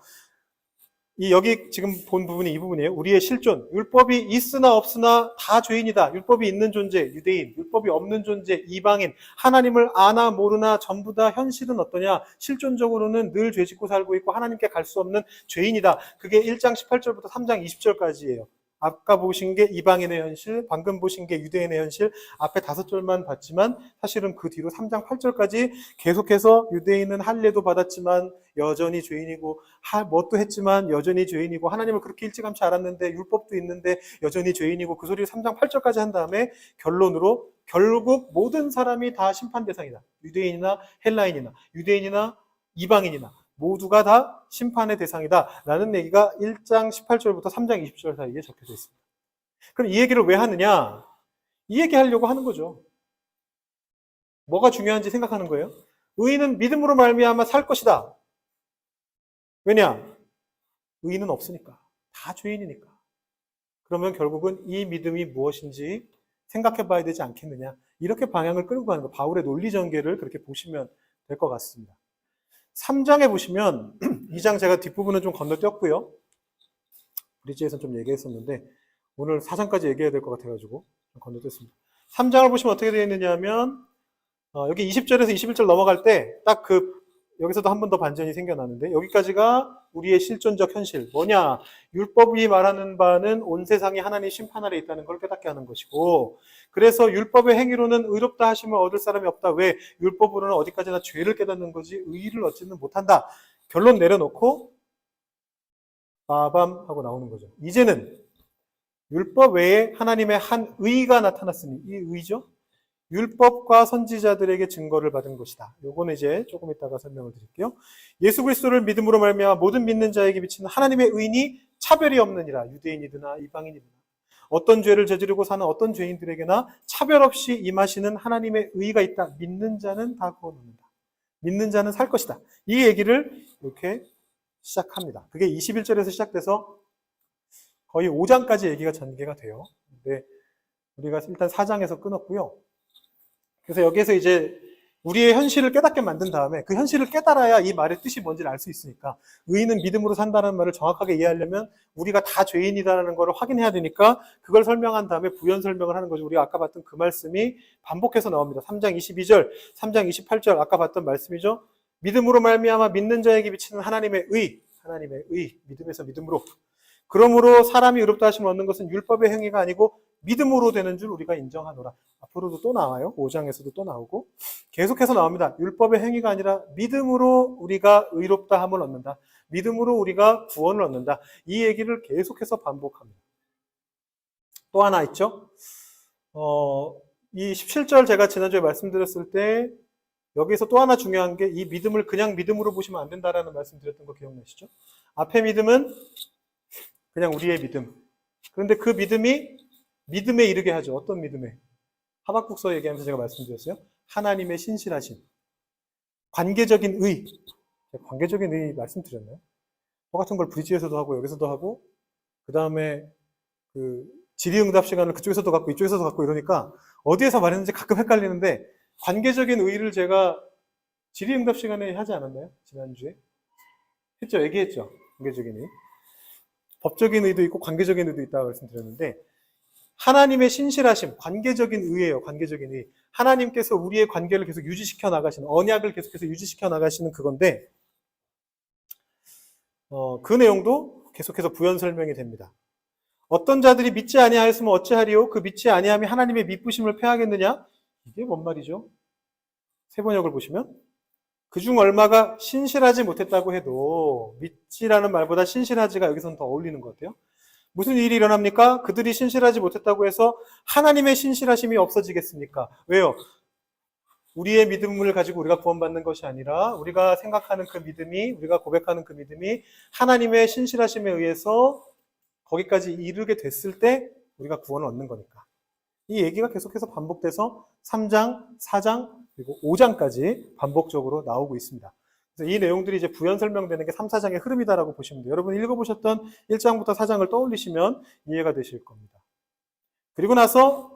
여기 지금 본 부분이 이 부분이에요. 우리의 실존. 율법이 있으나 없으나 다 죄인이다. 율법이 있는 존재, 유대인. 율법이 없는 존재, 이방인. 하나님을 아나 모르나 전부 다 현실은 어떠냐? 실존적으로는 늘 죄짓고 살고 있고 하나님께 갈 수 없는 죄인이다. 그게 1장 18절부터 3장 20절까지예요. 아까 보신 게 이방인의 현실, 방금 보신 게 유대인의 현실, 앞에 5절만 봤지만 사실은 그 뒤로 3장 8절까지 계속해서 유대인은 할례도 받았지만 여전히 죄인이고 뭣도 했지만 여전히 죄인이고 하나님을 그렇게 일찌감치 알았는데 율법도 있는데 여전히 죄인이고 그 소리를 3장 8절까지 한 다음에 결론으로 결국 모든 사람이 다 심판 대상이다. 유대인이나 헬라인이나 유대인이나 이방인이나 모두가 다 심판의 대상이다 라는 얘기가 1장 18절부터 3장 20절 사이에 적혀져 있습니다. 그럼 이 얘기를 왜 하느냐? 이 얘기 하려고 하는 거죠. 뭐가 중요한지 생각하는 거예요. 의인은 믿음으로 말미암아 살 것이다. 왜냐? 의인은 없으니까. 다 죄인이니까. 그러면 결국은 이 믿음이 무엇인지 생각해 봐야 되지 않겠느냐. 이렇게 방향을 끌고 가는 거. 바울의 논리 전개를 그렇게 보시면 될 것 같습니다. 3장에 보시면 2장 제가 뒷부분은 좀 건너뛰었고요. 브릿지에서는 좀 얘기했었는데 오늘 4장까지 얘기해야 될 것 같아가지고 좀 건너뛰었습니다. 3장을 보시면 어떻게 되어 있느냐 하면 여기 20절에서 21절 넘어갈 때 딱 여기서도 한 번 더 반전이 생겨나는데 여기까지가 우리의 실존적 현실. 뭐냐? 율법이 말하는 바는 온 세상이 하나님 심판 아래 있다는 걸 깨닫게 하는 것이고 그래서 율법의 행위로는 의롭다 하심을 얻을 사람이 없다. 왜? 율법으로는 어디까지나 죄를 깨닫는 거지 의를 얻지는 못한다. 결론 내려놓고 빠밤 하고 나오는 거죠. 이제는 율법 외에 하나님의 한 의가 나타났으니 이 의죠. 율법과 선지자들에게 증거를 받은 것이다. 요거는 이제 조금 이따가 설명을 드릴게요. 예수 그리스도를 믿음으로 말미암아 모든 믿는 자에게 비치는 하나님의 의인이 차별이 없느니라. 유대인이드나 이방인이드나 어떤 죄를 저지르고 사는 어떤 죄인들에게나 차별 없이 임하시는 하나님의 의가 있다. 믿는 자는 다 구원 얻는다. 믿는 자는 살 것이다. 이 얘기를 이렇게 시작합니다. 그게 21절에서 시작돼서 거의 5장까지 얘기가 전개가 돼요. 근데 우리가 일단 4장에서 끊었고요. 그래서 여기에서 이제 우리의 현실을 깨닫게 만든 다음에 그 현실을 깨달아야 이 말의 뜻이 뭔지를 알 수 있으니까 의인은 믿음으로 산다는 말을 정확하게 이해하려면 우리가 다 죄인이다라는 걸 확인해야 되니까 그걸 설명한 다음에 부연 설명을 하는 거죠. 우리가 아까 봤던 그 말씀이 반복해서 나옵니다. 3장 22절, 3장 28절 아까 봤던 말씀이죠. 믿음으로 말미암아 믿는 자에게 비치는 하나님의 의, 믿음에서 믿음으로. 그러므로 사람이 의롭다 하심을 얻는 것은 율법의 행위가 아니고 믿음으로 되는 줄 우리가 인정하노라. 앞으로도 또 나와요. 5장에서도 또 나오고 계속해서 나옵니다. 율법의 행위가 아니라 믿음으로 우리가 의롭다 함을 얻는다. 믿음으로 우리가 구원을 얻는다. 이 얘기를 계속해서 반복합니다. 또 하나 있죠. 이 17절 제가 지난주에 말씀드렸을 때 여기서 또 하나 중요한 게 이 믿음을 그냥 믿음으로 보시면 안 된다라는 말씀 드렸던 거 기억나시죠? 앞에 믿음은 그냥 우리의 믿음. 그런데 그 믿음이 믿음에 이르게 하죠. 어떤 믿음에? 하박국서 얘기하면서 제가 말씀드렸어요. 하나님의 신실하심. 관계적인 의. 제가 관계적인 의 말씀드렸나요? 똑같은 걸 브릿지에서도 하고 여기서도 하고 그 다음에 그 질의응답 시간을 그쪽에서도 갖고 이쪽에서도 갖고 이러니까 어디에서 말했는지 가끔 헷갈리는데 관계적인 의의를 제가 질의응답 시간에 하지 않았나요? 지난주에? 했죠. 얘기했죠. 관계적인 의. 법적인 의도 있고 관계적인 의도 있다고 말씀드렸는데 하나님의 신실하심, 관계적인 의예요. 관계적인 의. 하나님께서 우리의 관계를 계속 유지시켜 나가시는, 언약을 계속해서 유지시켜 나가시는 그건데 그 내용도 계속해서 부연 설명이 됩니다. 어떤 자들이 믿지 아니하였으면 어찌하리요? 그 믿지 아니함이 하나님의 미쁘심을 패하겠느냐? 이게 뭔 말이죠? 세번역을 보시면 그중 얼마가 신실하지 못했다고 해도 믿지라는 말보다 신실하지가 여기서는 더 어울리는 것 같아요. 무슨 일이 일어납니까? 그들이 신실하지 못했다고 해서 하나님의 신실하심이 없어지겠습니까? 왜요? 우리의 믿음을 가지고 우리가 구원받는 것이 아니라 우리가 생각하는 그 믿음이, 우리가 고백하는 그 믿음이 하나님의 신실하심에 의해서 거기까지 이르게 됐을 때 우리가 구원을 얻는 거니까. 이 얘기가 계속해서 반복돼서 3장, 4장, 그리고 5장까지 반복적으로 나오고 있습니다. 그래서 이 내용들이 이제 부연 설명되는 게 3, 4장의 흐름이다라고 보시면 돼요. 여러분 읽어보셨던 1장부터 4장을 떠올리시면 이해가 되실 겁니다. 그리고 나서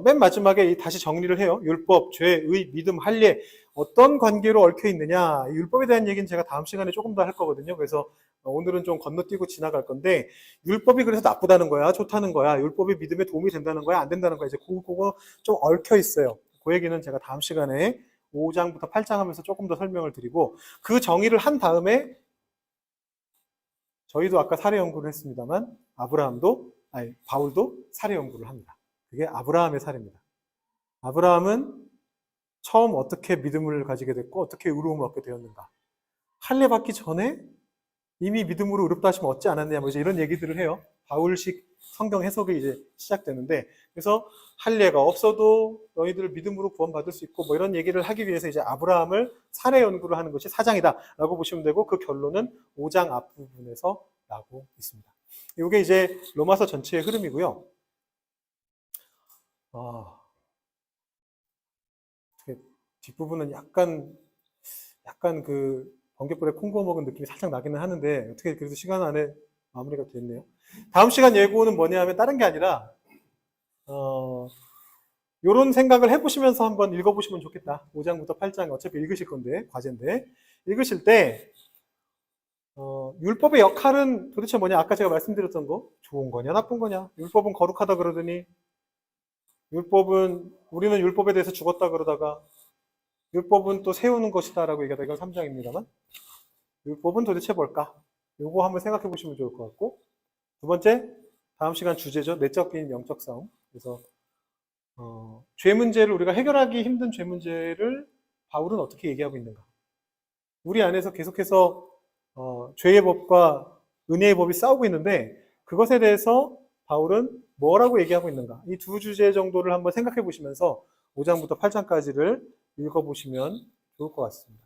맨 마지막에 다시 정리를 해요. 율법, 죄, 의, 믿음, 할례 어떤 관계로 얽혀 있느냐. 율법에 대한 얘기는 제가 다음 시간에 조금 더 할 거거든요. 그래서 오늘은 좀 건너뛰고 지나갈 건데 율법이 그래서 나쁘다는 거야, 좋다는 거야, 율법이 믿음에 도움이 된다는 거야, 안 된다는 거야. 이제 그거 좀 얽혀 있어요. 그 얘기는 제가 다음 시간에 5장부터 8장 하면서 조금 더 설명을 드리고 그 정의를 한 다음에 저희도 아까 사례 연구를 했습니다만 바울도 사례 연구를 합니다. 그게 아브라함의 사례입니다. 아브라함은 처음 어떻게 믿음을 가지게 됐고 어떻게 의로움을 얻게 되었는가. 할례 받기 전에 이미 믿음으로 의롭다 하시면 얻지 않았느냐, 뭐 이제 이런 얘기들을 해요. 바울식 성경 해석이 이제 시작되는데, 그래서 할례가 없어도 너희들 믿음으로 구원받을 수 있고 뭐 이런 얘기를 하기 위해서 이제 아브라함을 사례 연구를 하는 것이 4장이다라고 보시면 되고 그 결론은 5장 앞부분에서 나오고 있습니다. 이게 이제 로마서 전체의 흐름이고요. 뒷부분은 약간 그 번갯불에 콩 구워 먹은 느낌이 살짝 나기는 하는데 어떻게 그래도 시간 안에 마무리가 됐네요. 다음 시간 예고는 뭐냐 하면 다른 게 아니라 요런 생각을 해보시면서 한번 읽어보시면 좋겠다. 5장부터 8장 어차피 읽으실 건데 과제인데 읽으실 때 율법의 역할은 도대체 뭐냐. 아까 제가 말씀드렸던 거 좋은 거냐 나쁜 거냐. 율법은 거룩하다 그러더니 우리는 율법에 대해서 죽었다 그러다가 율법은 또 세우는 것이다 라고 얘기하다. 이건 3장입니다만 율법은 도대체 뭘까? 요거 한번 생각해 보시면 좋을 것 같고, 두 번째 다음 시간 주제죠. 내적인 영적 싸움. 그래서 죄 문제를 우리가 해결하기 힘든 죄 문제를 바울은 어떻게 얘기하고 있는가. 우리 안에서 계속해서 죄의 법과 은혜의 법이 싸우고 있는데 그것에 대해서 바울은 뭐라고 얘기하고 있는가. 이 두 주제 정도를 한번 생각해 보시면서 5장부터 8장까지를 읽어보시면 좋을 것 같습니다.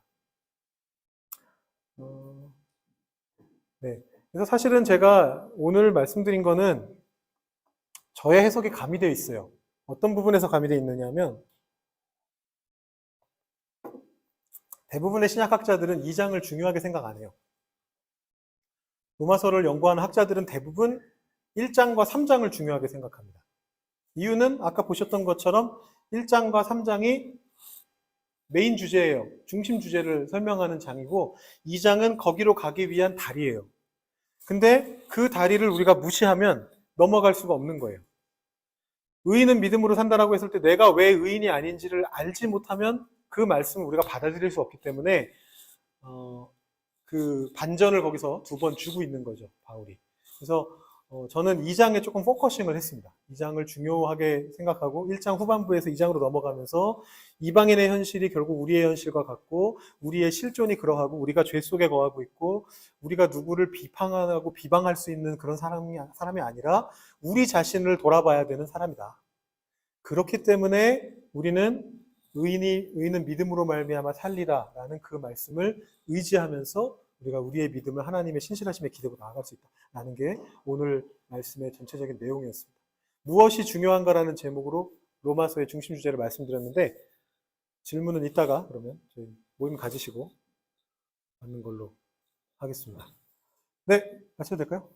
네. 그래서 사실은 제가 오늘 말씀드린 거는 저의 해석이 가미되어 있어요. 어떤 부분에서 가미되어 있느냐면 대부분의 신약학자들은 2장을 중요하게 생각 안 해요. 로마서를 연구하는 학자들은 대부분 1장과 3장을 중요하게 생각합니다. 이유는 아까 보셨던 것처럼 1장과 3장이 메인 주제예요. 중심 주제를 설명하는 장이고 2장은 거기로 가기 위한 다리예요. 근데 그 다리를 우리가 무시하면 넘어갈 수가 없는 거예요. 의인은 믿음으로 산다라고 했을 때 내가 왜 의인이 아닌지를 알지 못하면 그 말씀을 우리가 받아들일 수 없기 때문에 그 반전을 거기서 두 번 주고 있는 거죠, 바울이. 그래서 저는 2장에 조금 포커싱을 했습니다. 2장을 중요하게 생각하고 1장 후반부에서 2장으로 넘어가면서 이방인의 현실이 결국 우리의 현실과 같고 우리의 실존이 그러하고 우리가 죄 속에 거하고 있고 우리가 누구를 비판하고 비방할 수 있는 그런 사람이 아니라 우리 자신을 돌아봐야 되는 사람이다. 그렇기 때문에 우리는 의인은 믿음으로 말미암아 살리라 라는 그 말씀을 의지하면서 우리가 우리의 믿음을 하나님의 신실하심에 기대고 나아갈 수 있다라는 게 오늘 말씀의 전체적인 내용이었습니다. 무엇이 중요한가라는 제목으로 로마서의 중심 주제를 말씀드렸는데 질문은 이따가 그러면 저희 모임 가지시고 받는 걸로 하겠습니다. 네, 마쳐도 될까요?